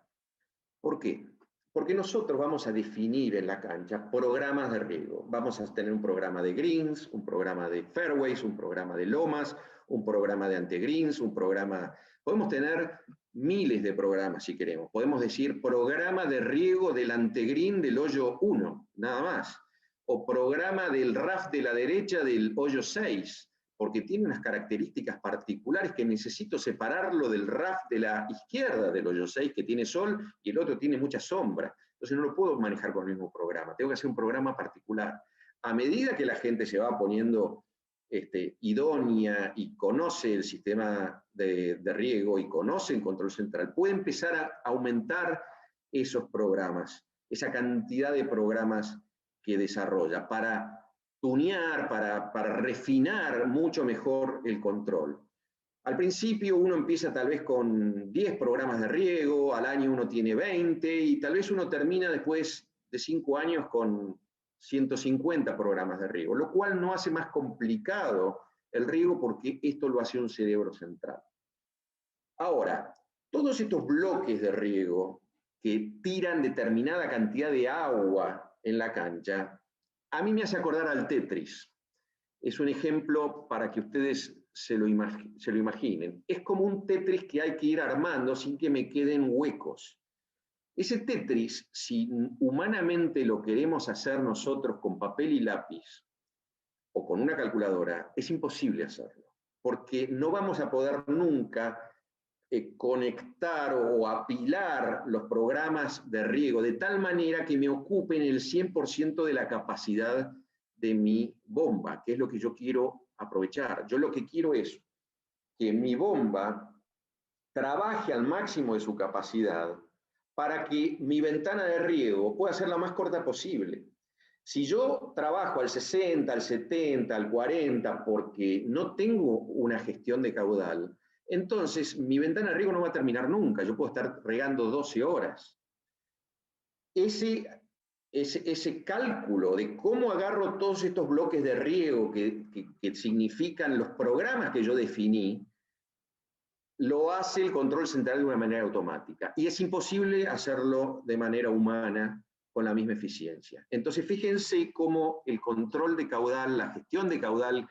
¿Por qué? Porque nosotros vamos a definir en la cancha programas de riego. Vamos a tener un programa de greens, un programa de fairways, un programa de lomas, un programa de antegreens, un programa... Podemos tener miles de programas si queremos. Podemos decir programa de riego del antegreen del hoyo 1, nada más. O programa del RAF de la derecha del hoyo 6, porque tiene unas características particulares que necesito separarlo del RAF de la izquierda del hoyo 6, que tiene sol, y el otro tiene mucha sombra. Entonces no lo puedo manejar con el mismo programa, tengo que hacer un programa particular. A medida que la gente se va poniendo idónea y conoce el sistema de riego y conoce el control central, puede empezar a aumentar esos programas, esa cantidad de programas que desarrolla para tunear, para refinar mucho mejor el control. Al principio uno empieza tal vez con 10 programas de riego, al año uno tiene 20 y tal vez uno termina después de 5 años con 150 programas de riego, lo cual no hace más complicado el riego porque esto lo hace un cerebro central. Ahora, todos estos bloques de riego que tiran determinada cantidad de agua en la cancha, a mí me hace acordar al Tetris. Es un ejemplo para que ustedes se lo imaginen. Es como un Tetris que hay que ir armando sin que me queden huecos. Ese Tetris, si humanamente lo queremos hacer nosotros con papel y lápiz o con una calculadora, es imposible hacerlo, porque no vamos a poder nunca conectar o apilar los programas de riego de tal manera que me ocupen el 100% de la capacidad de mi bomba, que es lo que yo quiero aprovechar. Yo lo que quiero es que mi bomba trabaje al máximo de su capacidad para que mi ventana de riego pueda ser la más corta posible. Si yo trabajo al 60, al 70, al 40, porque no tengo una gestión de caudal, entonces mi ventana de riego no va a terminar nunca. Yo puedo estar regando 12 horas. Ese cálculo de cómo agarro todos estos bloques de riego que significan los programas que yo definí, lo hace el control central de una manera automática. Y es imposible hacerlo de manera humana con la misma eficiencia. Entonces, fíjense cómo el control de caudal, la gestión de caudal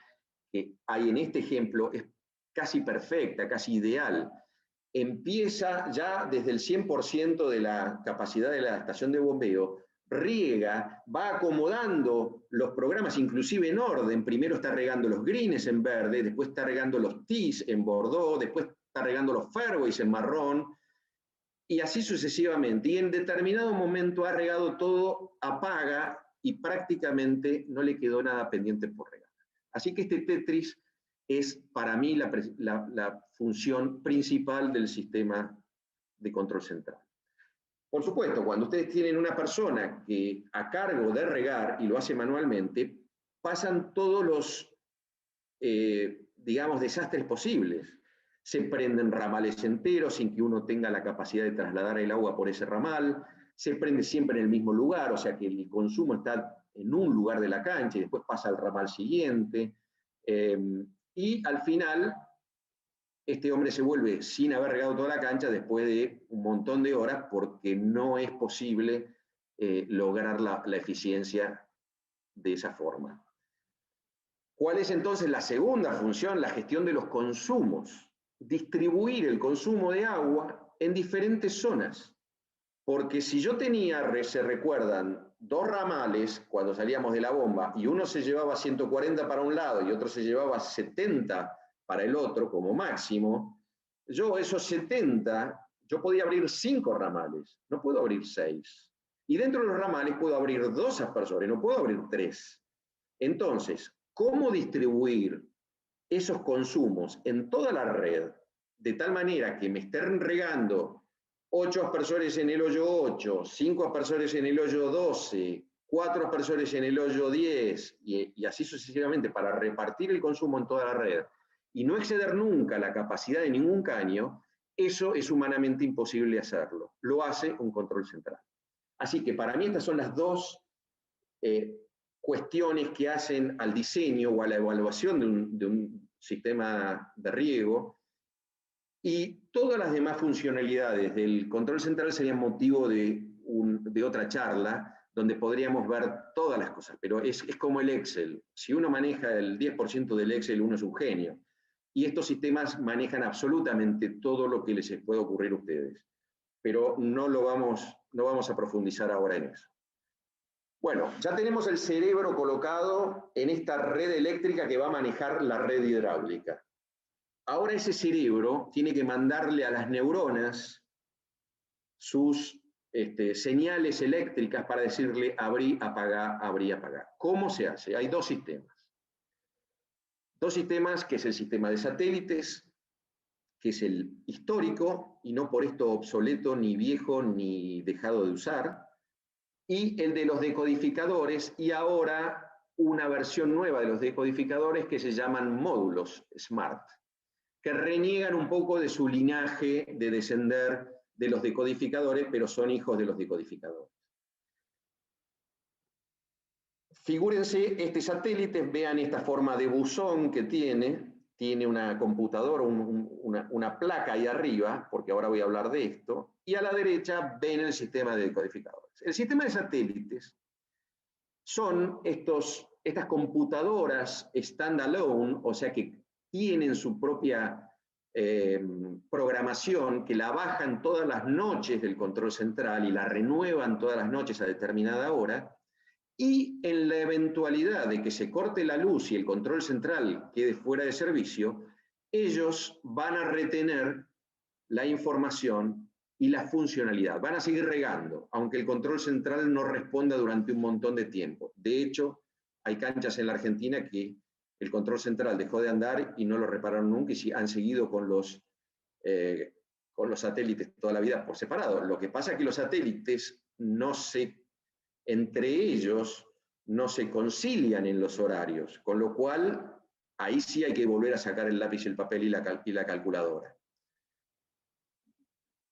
que hay en este ejemplo, es casi perfecta, casi ideal. Empieza ya desde el 100% de la capacidad de la estación de bombeo, riega, va acomodando los programas, inclusive en orden. Primero está regando los greens en verde, después está regando los tees en bordeaux, después está regando los fairways en marrón, y así sucesivamente. Y en determinado momento ha regado todo, apaga, y prácticamente no le quedó nada pendiente por regar. Así que este Tetris es para mí la función principal del sistema de control central. Por supuesto, cuando ustedes tienen una persona que a cargo de regar y lo hace manualmente, pasan todos los, digamos, desastres posibles. Se prenden ramales enteros sin que uno tenga la capacidad de trasladar el agua por ese ramal, se prende siempre en el mismo lugar, o sea que el consumo está en un lugar de la cancha y después pasa al ramal siguiente, y al final este hombre se vuelve sin haber regado toda la cancha después de un montón de horas porque no es posible lograr la eficiencia de esa forma. ¿Cuál es entonces la segunda función? La gestión de los consumos. Distribuir el consumo de agua en diferentes zonas. Porque si yo tenía, se recuerdan, 2 ramales cuando salíamos de la bomba y uno se llevaba 140 para un lado y otro se llevaba 70 para el otro como máximo, yo esos 70, yo podía abrir 5 ramales, no puedo abrir 6. Y dentro de los ramales puedo abrir 2 aspersores, no puedo abrir 3. Entonces, ¿cómo distribuir esos consumos en toda la red de tal manera que me estén regando 8 aspersores en el hoyo 8, 5 aspersores en el hoyo 12, 4 aspersores en el hoyo 10 y así sucesivamente para repartir el consumo en toda la red y no exceder nunca la capacidad de ningún caño? Eso es humanamente imposible hacerlo. Lo hace un control central. Así que para mí estas son las dos cuestiones que hacen al diseño o a la evaluación de un sistema de riego, y todas las demás funcionalidades del control central serían motivo de otra charla, donde podríamos ver todas las cosas, pero es como el Excel. Si uno maneja el 10% del Excel, uno es un genio. Y estos sistemas manejan absolutamente todo lo que les puede ocurrir a ustedes. Pero no vamos a profundizar ahora en eso. Bueno, ya tenemos el cerebro colocado en esta red eléctrica que va a manejar la red hidráulica. Ahora ese cerebro tiene que mandarle a las neuronas sus señales eléctricas para decirle abrí, apagá, abrí, apagá. ¿Cómo se hace? Hay 2 sistemas. 2 sistemas, que es el sistema de satélites, que es el histórico, y no por esto obsoleto, ni viejo, ni dejado de usar, y el de los decodificadores, y ahora una versión nueva de los decodificadores que se llaman módulos SMART, que reniegan un poco de su linaje de descender de los decodificadores, pero son hijos de los decodificadores. Figúrense este satélite, vean esta forma de buzón que tiene una computadora, una placa ahí arriba, porque ahora voy a hablar de esto, y a la derecha ven el sistema de decodificadores. El sistema de satélites son estas computadoras standalone, o sea que tienen su propia programación, que la bajan todas las noches del control central y la renuevan todas las noches a determinada hora, y en la eventualidad de que se corte la luz y el control central quede fuera de servicio, ellos van a retener la información y la funcionalidad. Van a seguir regando, aunque el control central no responda durante un montón de tiempo. De hecho, hay canchas en la Argentina que el control central dejó de andar y no lo repararon nunca, y han seguido con los satélites toda la vida por separado. Lo que pasa es que los satélites entre ellos no se concilian en los horarios, con lo cual ahí sí hay que volver a sacar el lápiz, el papel y la calculadora.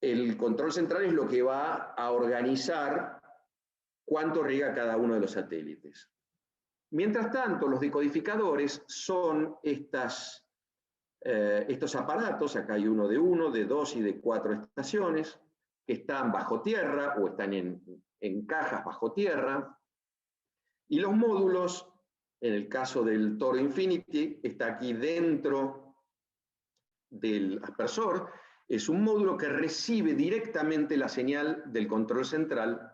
El control central es lo que va a organizar cuánto riega cada uno de los satélites. Mientras tanto, los decodificadores son estos aparatos, acá hay uno, de 2 y de 4 estaciones, que están bajo tierra o están en cajas bajo tierra, y los módulos, en el caso del Toro Infinity, está aquí dentro del aspersor es un módulo que recibe directamente la señal del control central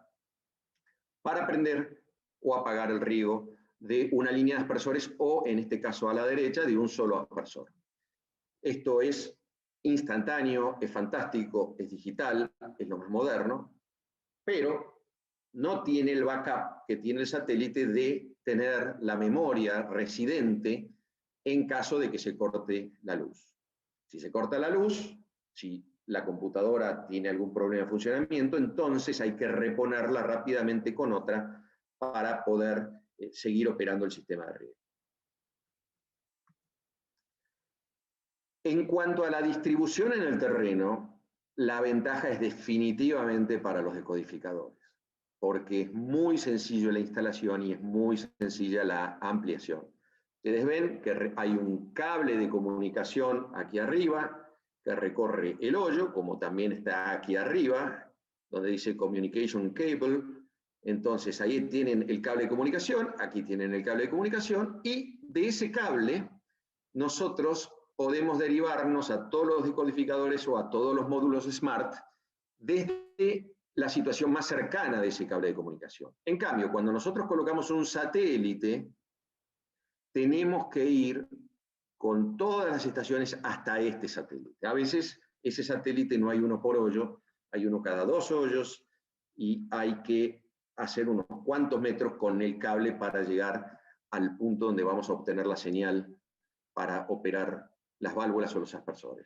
para prender o apagar el riego de una línea de aspersores o, en este caso a la derecha, de un solo aspersor. Esto es instantáneo, es fantástico, es digital, es lo más moderno, pero no tiene el backup que tiene el satélite de tener la memoria residente en caso de que se corte la luz. Si se corta la luz, si la computadora tiene algún problema de funcionamiento, entonces hay que reponerla rápidamente con otra para poder seguir operando el sistema de riego. En cuanto a la distribución en el terreno, la ventaja es definitivamente para los decodificadores, porque es muy sencillo la instalación y es muy sencilla la ampliación. Ustedes ven que hay un cable de comunicación aquí arriba que recorre el hoyo, como también está aquí arriba, donde dice Communication Cable. Entonces ahí tienen el cable de comunicación, aquí tienen el cable de comunicación, y de ese cable nosotros podemos derivarnos a todos los decodificadores o a todos los módulos SMART desde la situación más cercana de ese cable de comunicación. En cambio, cuando nosotros colocamos un satélite, tenemos que ir con todas las estaciones hasta este satélite. A veces ese satélite no hay uno por hoyo, hay uno cada 2 hoyos, y hay que hacer unos cuantos metros con el cable para llegar al punto donde vamos a obtener la señal para operar las válvulas o los aspersores.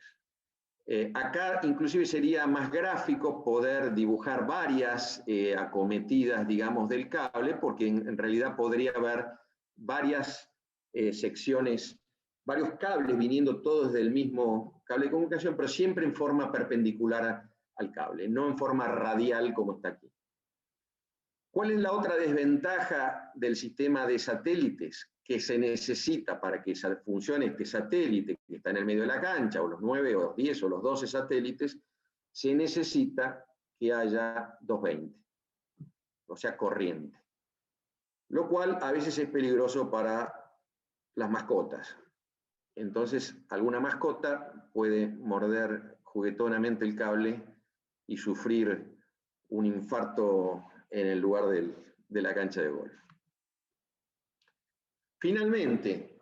Acá inclusive sería más gráfico poder dibujar varias acometidas, digamos, del cable, porque en realidad podría haber varias secciones, varios cables viniendo todos del mismo cable de comunicación, pero siempre en forma perpendicular al cable, no en forma radial como está aquí. ¿Cuál es la otra desventaja del sistema de satélites que se necesita para que funcione este satélite que está en el medio de la cancha, o los 9 o los 10 o los 12 satélites? Se necesita que haya 220, o sea, corriente. Lo cual a veces es peligroso para las mascotas. Entonces, alguna mascota puede morder juguetonamente el cable y sufrir un infarto en el lugar de la cancha de golf. Finalmente,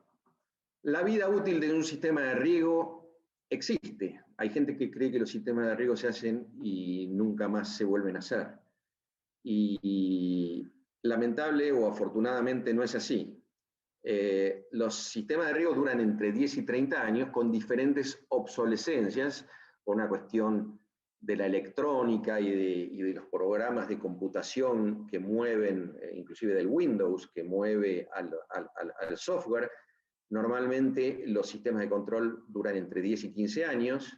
la vida útil de un sistema de riego existe. Hay gente que cree que los sistemas de riego se hacen y nunca más se vuelven a hacer. Y lamentable o afortunadamente no es así. Los sistemas de riego duran entre 10 y 30 años con diferentes obsolescencias, por una cuestión de la electrónica y de los programas de computación que mueven, inclusive del Windows, que mueve al software. Normalmente los sistemas de control duran entre 10 y 15 años,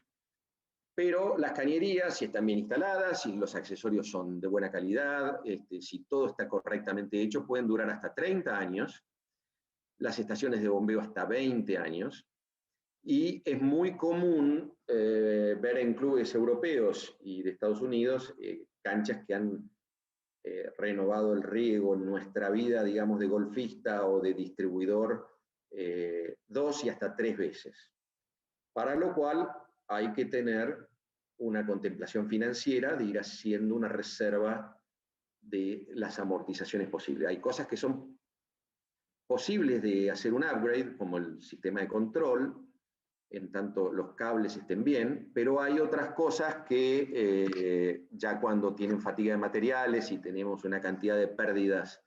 pero las cañerías, si están bien instaladas, si los accesorios son de buena calidad, si todo está correctamente hecho, pueden durar hasta 30 años, las estaciones de bombeo hasta 20 años, y es muy común ver en clubes europeos y de Estados Unidos canchas que han renovado el riego en nuestra vida, digamos, de golfista o de distribuidor 2 y hasta 3 veces. Para lo cual hay que tener una contemplación financiera de ir haciendo una reserva de las amortizaciones posibles. Hay cosas que son posibles de hacer un upgrade, como el sistema de control, en tanto los cables estén bien, pero hay otras cosas que ya cuando tienen fatiga de materiales y tenemos una cantidad de pérdidas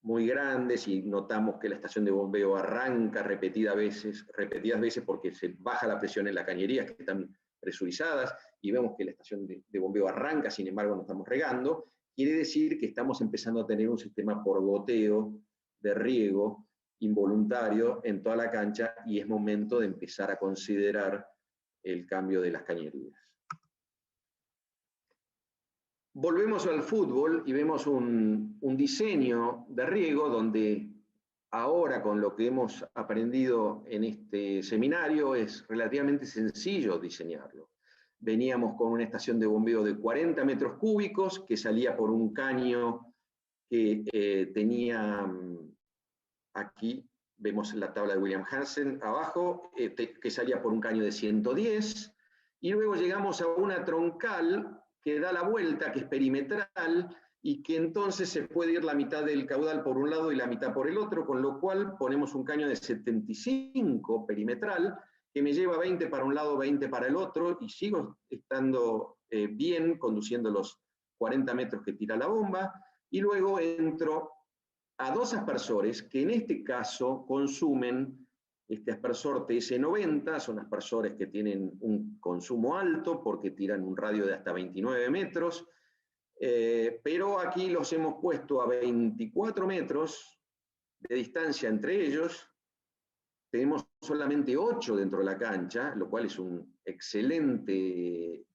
muy grandes y notamos que la estación de bombeo arranca repetidas veces porque se baja la presión en la cañería, que están presurizadas, y vemos que la estación de bombeo arranca, sin embargo no estamos regando, quiere decir que estamos empezando a tener un sistema por goteo de riego involuntario en toda la cancha, y es momento de empezar a considerar el cambio de las cañerías. Volvemos al fútbol y vemos un diseño de riego donde ahora, con lo que hemos aprendido en este seminario, es relativamente sencillo diseñarlo. Veníamos con una estación de bombeo de 40 metros cúbicos que salía por un caño que tenía aquí vemos la tabla de William Hansen abajo, que salía por un caño de 110, y luego llegamos a una troncal que da la vuelta, que es perimetral, y que entonces se puede ir la mitad del caudal por un lado y la mitad por el otro, con lo cual ponemos un caño de 75 perimetral, que me lleva 20 para un lado, 20 para el otro, y sigo estando bien, conduciendo los 40 metros que tira la bomba, y luego entro a dos aspersores que en este caso consumen este aspersor TS90, son aspersores que tienen un consumo alto porque tiran un radio de hasta 29 metros, pero aquí los hemos puesto a 24 metros de distancia entre ellos. Tenemos solamente 8 dentro de la cancha, lo cual es un excelente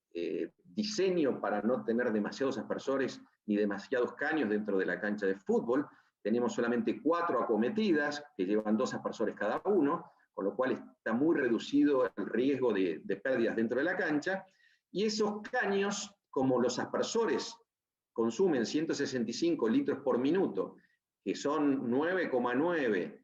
diseño para no tener demasiados aspersores ni demasiados caños dentro de la cancha de fútbol. Tenemos solamente 4 acometidas que llevan 2 aspersores cada uno, con lo cual está muy reducido el riesgo de pérdidas dentro de la cancha. Y esos caños, como los aspersores consumen 165 litros por minuto, que son 9,9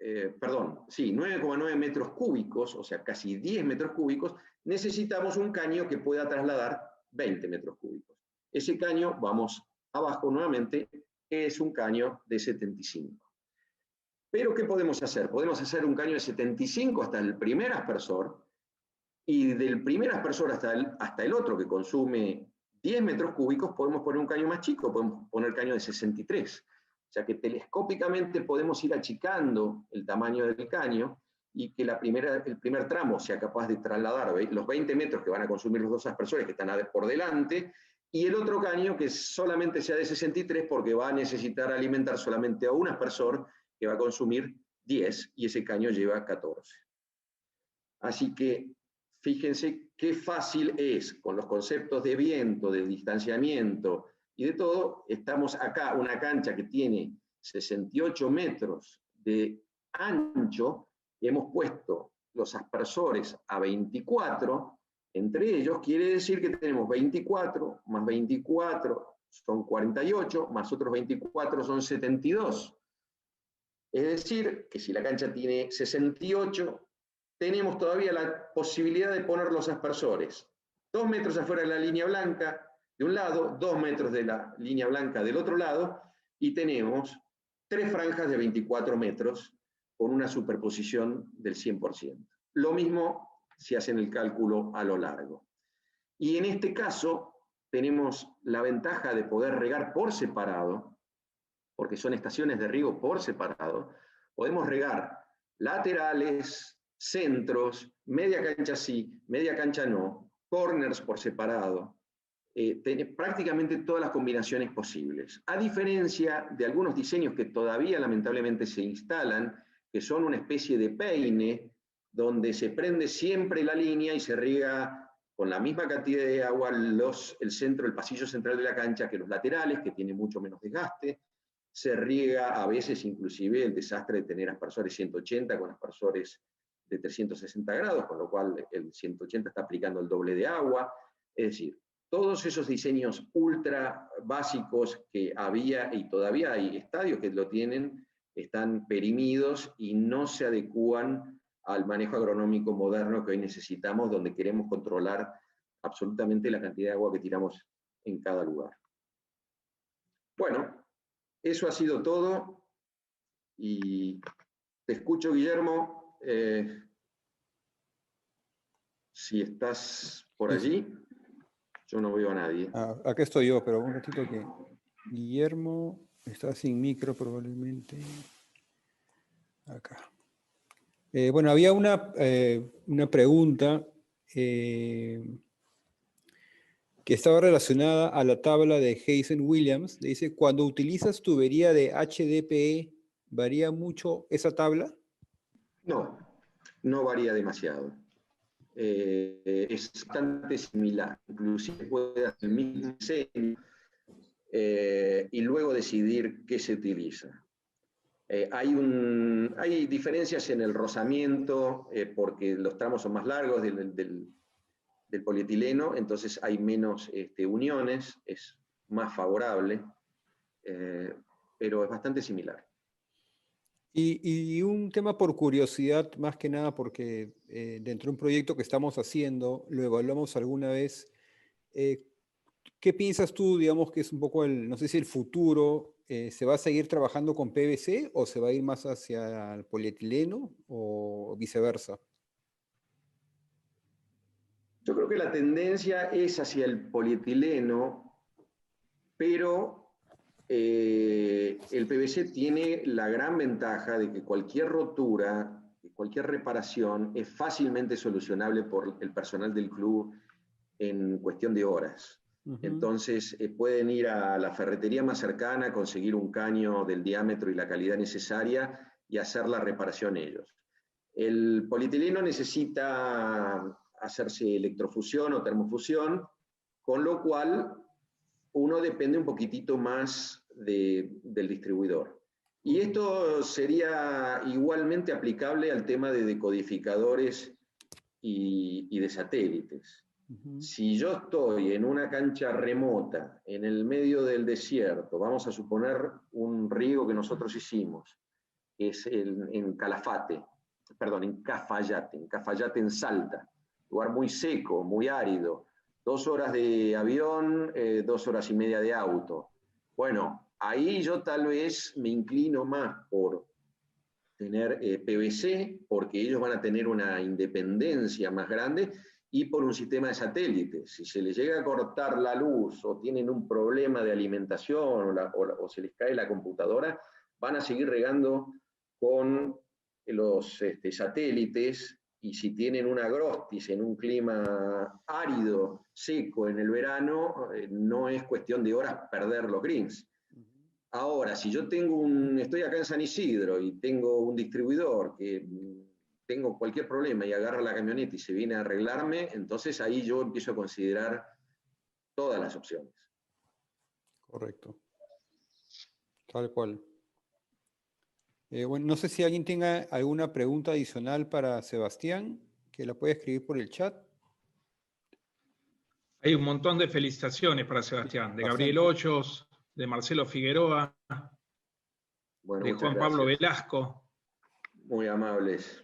9,9 metros cúbicos, o sea, casi 10 metros cúbicos, necesitamos un caño que pueda trasladar 20 metros cúbicos. Ese caño, vamos abajo nuevamente, es un caño de 75. Pero, ¿qué podemos hacer? Podemos hacer un caño de 75 hasta el primer aspersor, y del primer aspersor hasta el otro, que consume 10 metros cúbicos, podemos poner un caño más chico, podemos poner caño de 63. O sea que telescópicamente podemos ir achicando el tamaño del caño y que el primer tramo sea capaz de trasladar los 20 metros que van a consumir los dos aspersores que están por delante, y el otro caño que solamente sea de 63 porque va a necesitar alimentar solamente a un aspersor que va a consumir 10 y ese caño lleva 14. Así que fíjense qué fácil es, con los conceptos de viento, de distanciamiento y de todo. Estamos acá, una cancha que tiene 68 metros de ancho, y hemos puesto los aspersores a 24, entre ellos quiere decir que tenemos 24, más 24 son 48, más otros 24 son 72. Es decir, que si la cancha tiene 68, tenemos todavía la posibilidad de poner los aspersores 2 metros afuera de la línea blanca de un lado, 2 metros de la línea blanca del otro lado, y tenemos 3 franjas de 24 metros con una superposición del 100%. Lo mismo si hacen el cálculo a lo largo. Y en este caso tenemos la ventaja de poder regar por separado, porque son estaciones de riego por separado. Podemos regar laterales, centros, media cancha sí, media cancha no, corners por separado, prácticamente todas las combinaciones posibles. A diferencia de algunos diseños que todavía lamentablemente se instalan, que son una especie de peine, donde se prende siempre la línea y se riega con la misma cantidad de agua el pasillo central de la cancha que los laterales, que tiene mucho menos desgaste. Se riega a veces inclusive el desastre de tener aspersores 180 con aspersores de 360 grados, con lo cual el 180 está aplicando el doble de agua. Es decir, todos esos diseños ultra básicos que había y todavía hay estadios que lo tienen, están perimidos y no se adecúan al manejo agronómico moderno que hoy necesitamos, donde queremos controlar absolutamente la cantidad de agua que tiramos en cada lugar. Bueno, eso ha sido todo, y te escucho, Guillermo, si estás por allí. Yo no veo a nadie. Acá estoy yo, pero un ratito que Guillermo está sin micro probablemente. Acá. Bueno, había una pregunta que estaba relacionada a la tabla de Hazen-Williams. Dice, cuando utilizas tubería de HDPE, ¿varía mucho esa tabla? No, no varía demasiado. Es bastante similar. Inclusive puede hacer el mismo diseño y luego decidir qué se utiliza. Hay diferencias en el rozamiento porque los tramos son más largos del polietileno, entonces hay menos uniones, es más favorable, pero es bastante similar. Y un tema por curiosidad, más que nada, porque dentro de un proyecto que estamos haciendo, lo evaluamos alguna vez. eh, ¿Qué piensas tú, digamos, que es un poco no sé si el futuro, se va a seguir trabajando con PVC o se va a ir más hacia el polietileno o viceversa? Yo creo que la tendencia es hacia el polietileno, pero el PVC tiene la gran ventaja de que cualquier rotura, cualquier reparación es fácilmente solucionable por el personal del club en cuestión de horas. Ujú. Entonces pueden ir a la ferretería más cercana, conseguir un caño del diámetro y la calidad necesaria y hacer la reparación ellos. El polietileno necesita hacerse electrofusión o termofusión, con lo cual uno depende un poquitito más del distribuidor. Y esto sería igualmente aplicable al tema de decodificadores y de satélites. Ujú. Si yo estoy en una cancha remota, en el medio del desierto, vamos a suponer un riego que nosotros hicimos, es en Calafate, perdón, en Cafayate en Salta, lugar muy seco, muy árido, 2 horas de avión, 2 horas y media de auto. Bueno, ahí yo tal vez me inclino más por tener PVC, porque ellos van a tener una independencia más grande, y por un sistema de satélites. Si se les llega a cortar la luz o tienen un problema de alimentación o se les cae la computadora, van a seguir regando con los satélites, y si tienen una agrostis en un clima árido, seco en el verano, no es cuestión de horas perder los greens. Ahora, si yo estoy acá en San Isidro y tengo un distribuidor que tengo cualquier problema y agarra la camioneta y se viene a arreglarme, entonces ahí yo empiezo a considerar todas las opciones. Correcto, tal cual. Bueno, no sé si alguien tenga alguna pregunta adicional para Sebastián, que la puede escribir por el chat. Hay un montón de felicitaciones para Sebastián, de Gabriel Bastante. Hoyos, de Marcelo Figueroa, Bueno, de muchas Juan Pablo gracias. Velasco, Muy amables.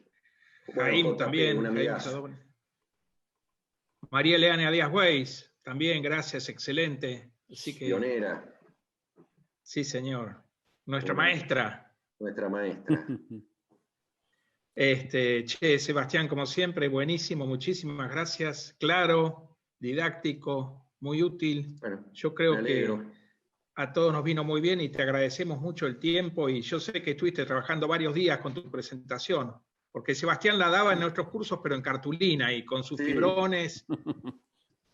Bueno, Jaime JP, un también, amigazo. María Leana Díaz Weiss, también, gracias, excelente. Así que, Pionera. sí, señor. Nuestra Una, maestra. nuestra maestra. Sebastián, como siempre, buenísimo, muchísimas gracias. Claro, didáctico, muy útil. Bueno, Yo me creo alegro. que a todos nos vino muy bien y te agradecemos mucho el tiempo, y yo sé que estuviste trabajando varios días con tu presentación, porque Sebastián la daba en nuestros cursos, pero en cartulina y con sus Sí, fibrones,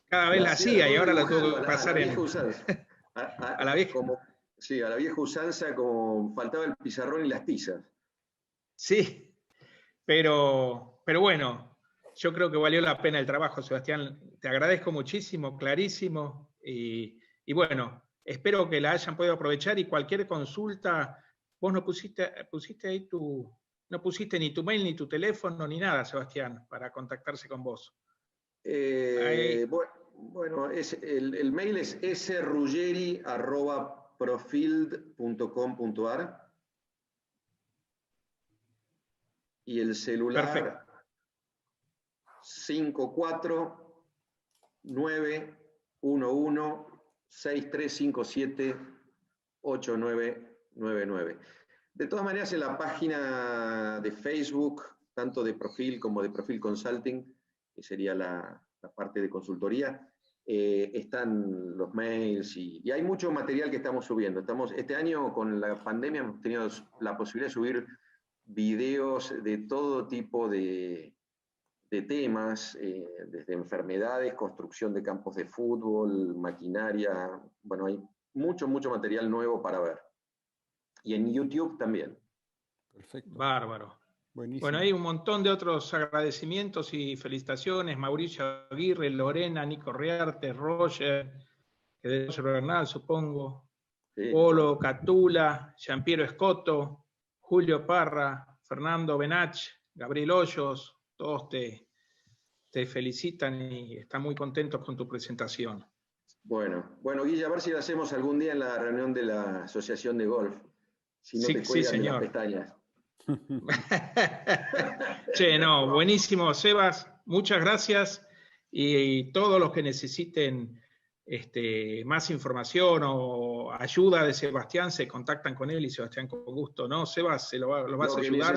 cada vez lo la hacía hacía y todo ahora la tuvo dibujando que a la pasar vieja usanza. a la vieja. Sí, a la vieja usanza, como faltaba el pizarrón y las tizas. Sí, pero bueno, yo creo que valió la pena el trabajo, Sebastián. Te agradezco muchísimo, clarísimo, y bueno, espero que la hayan podido aprovechar, y cualquier consulta, vos no pusiste ahí no pusiste ni tu mail, ni tu teléfono, ni nada, Sebastián, para contactarse con vos. Ahí, Bueno, el mail es sruggeri@profield.com.ar, y el perfecto. celular 5491163578999. De todas maneras, en la página de Facebook, tanto de Profil como de Profil Consulting, que sería la parte de consultoría, están los mails, y hay mucho material que estamos subiendo. Este año, con la pandemia, hemos tenido la posibilidad de subir videos de todo tipo de temas, desde enfermedades, construcción de campos de fútbol, maquinaria. Bueno, hay mucho material nuevo para ver. Y en YouTube también. Perfecto. Bárbaro. Buenísimo. Bueno, hay un montón de otros agradecimientos y felicitaciones: Mauricio Aguirre, Lorena, Nico Rearte, Roger, que de Roger Bernal, supongo, Sí, Polo, todo. Catula, Giampiero Escoto, Julio Parra, Fernando Benach, Gabriel Hoyos, todos te felicitan y están muy contentos con tu presentación. Bueno, Guille, a ver si lo hacemos algún día en la reunión de la Asociación de Golf. Si no Sí, te sí, cuelgan de las señor. pestañas. Che, no, buenísimo, Sebas, muchas gracias. Y todos los que necesiten más información o ayuda de Sebastián se contactan con él y Sebastián con gusto, ¿no? Sebas, ¿lo vas a ayudar?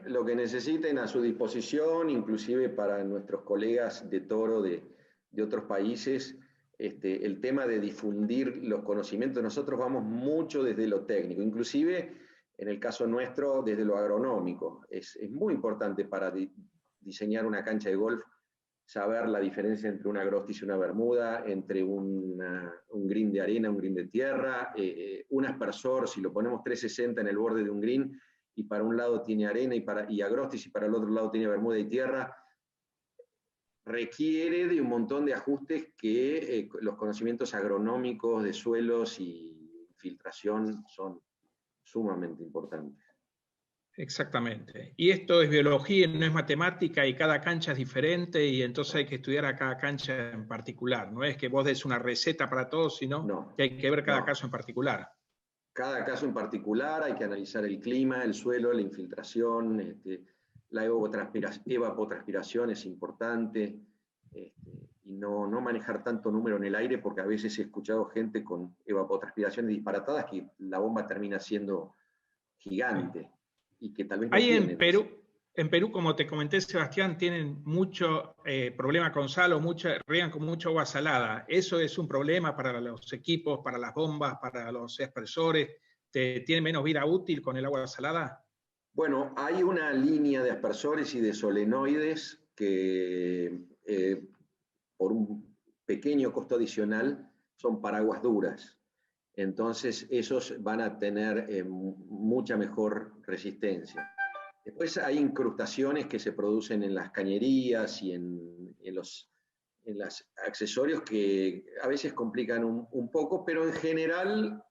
Lo que necesiten a su disposición, inclusive para nuestros colegas de Toro de otros países, el tema de difundir los conocimientos. Nosotros vamos mucho desde lo técnico, inclusive en el caso nuestro desde lo agronómico. Es muy importante para diseñar una cancha de golf saber la diferencia entre una Grostis y una Bermuda, entre un green de arena, un green de tierra, un aspersor, si lo ponemos 360 en el borde de un green, y para un lado tiene arena y a Grostis, y para el otro lado tiene Bermuda y tierra, requiere de un montón de ajustes que los conocimientos agronómicos de suelos y filtración son sumamente importantes. Exactamente. Y esto es biología, no es matemática, y cada cancha es diferente, y entonces hay que estudiar a cada cancha en particular. No es que vos des una receta para todos, sino que hay que ver cada caso en particular. Cada caso en particular, hay que analizar el clima, el suelo, la infiltración, la evapotranspiración es importante, y no manejar tanto número en el aire, porque a veces he escuchado gente con evapotranspiraciones disparatadas que la bomba termina siendo gigante. Sí. Y que tal vez no hay tienen. En Perú, como te comenté, Sebastián, tienen mucho problema con sal, riegan con mucha agua salada. ¿Eso es un problema para los equipos, para las bombas, para los aspersores? ¿Tiene menos vida útil con el agua salada? Bueno, hay una línea de aspersores y de solenoides que por un pequeño costo adicional son para aguas duras. Entonces esos van a tener mucha mejor resistencia. Después hay incrustaciones que se producen en las cañerías y en los accesorios que a veces complican un poco, pero en general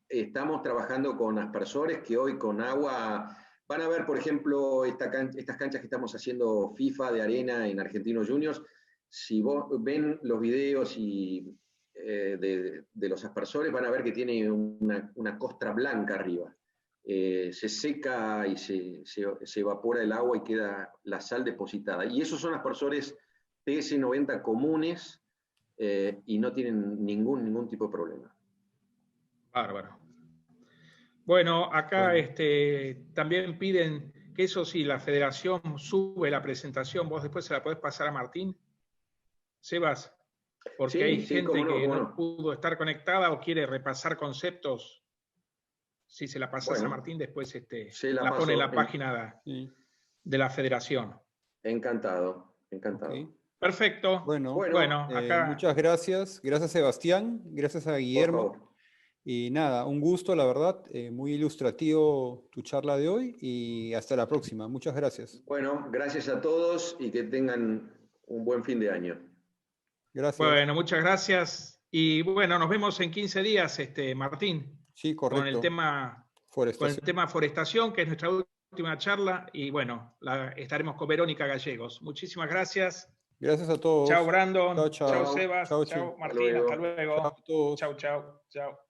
estamos trabajando con aspersores que hoy con agua, van a ver por ejemplo estas canchas que estamos haciendo FIFA de arena en Argentinos Juniors, si vos ven los videos de los aspersores van a ver que tiene una costra blanca arriba. Se seca y se evapora el agua y queda la sal depositada. Y esos son aspersores TS90 comunes y no tienen ningún tipo de problema. Bárbaro. Bueno, acá también piden que eso sí, la federación sube la presentación, vos después se la podés pasar a Martín. Sebas, porque hay gente que no pudo estar conectada o quiere repasar conceptos. Si se la pasas a Martín, después la pone en la página de la federación. Encantado. Okay. Perfecto. Bueno acá... muchas gracias. Gracias, Sebastián. Gracias a Guillermo. Y nada, un gusto, la verdad. Muy ilustrativo tu charla de hoy y hasta la próxima. Muchas gracias. Bueno, gracias a todos y que tengan un buen fin de año. Gracias. Bueno, muchas gracias. Y bueno, nos vemos en 15 días, Martín. Sí, correcto. Con el tema forestación, que es nuestra última charla. Y bueno, estaremos con Verónica Gallegos. Muchísimas gracias. Gracias a todos. Chao, Brandon. Chao, Sebas. Chao, Martín. Hasta luego. Chao a todos. Chao.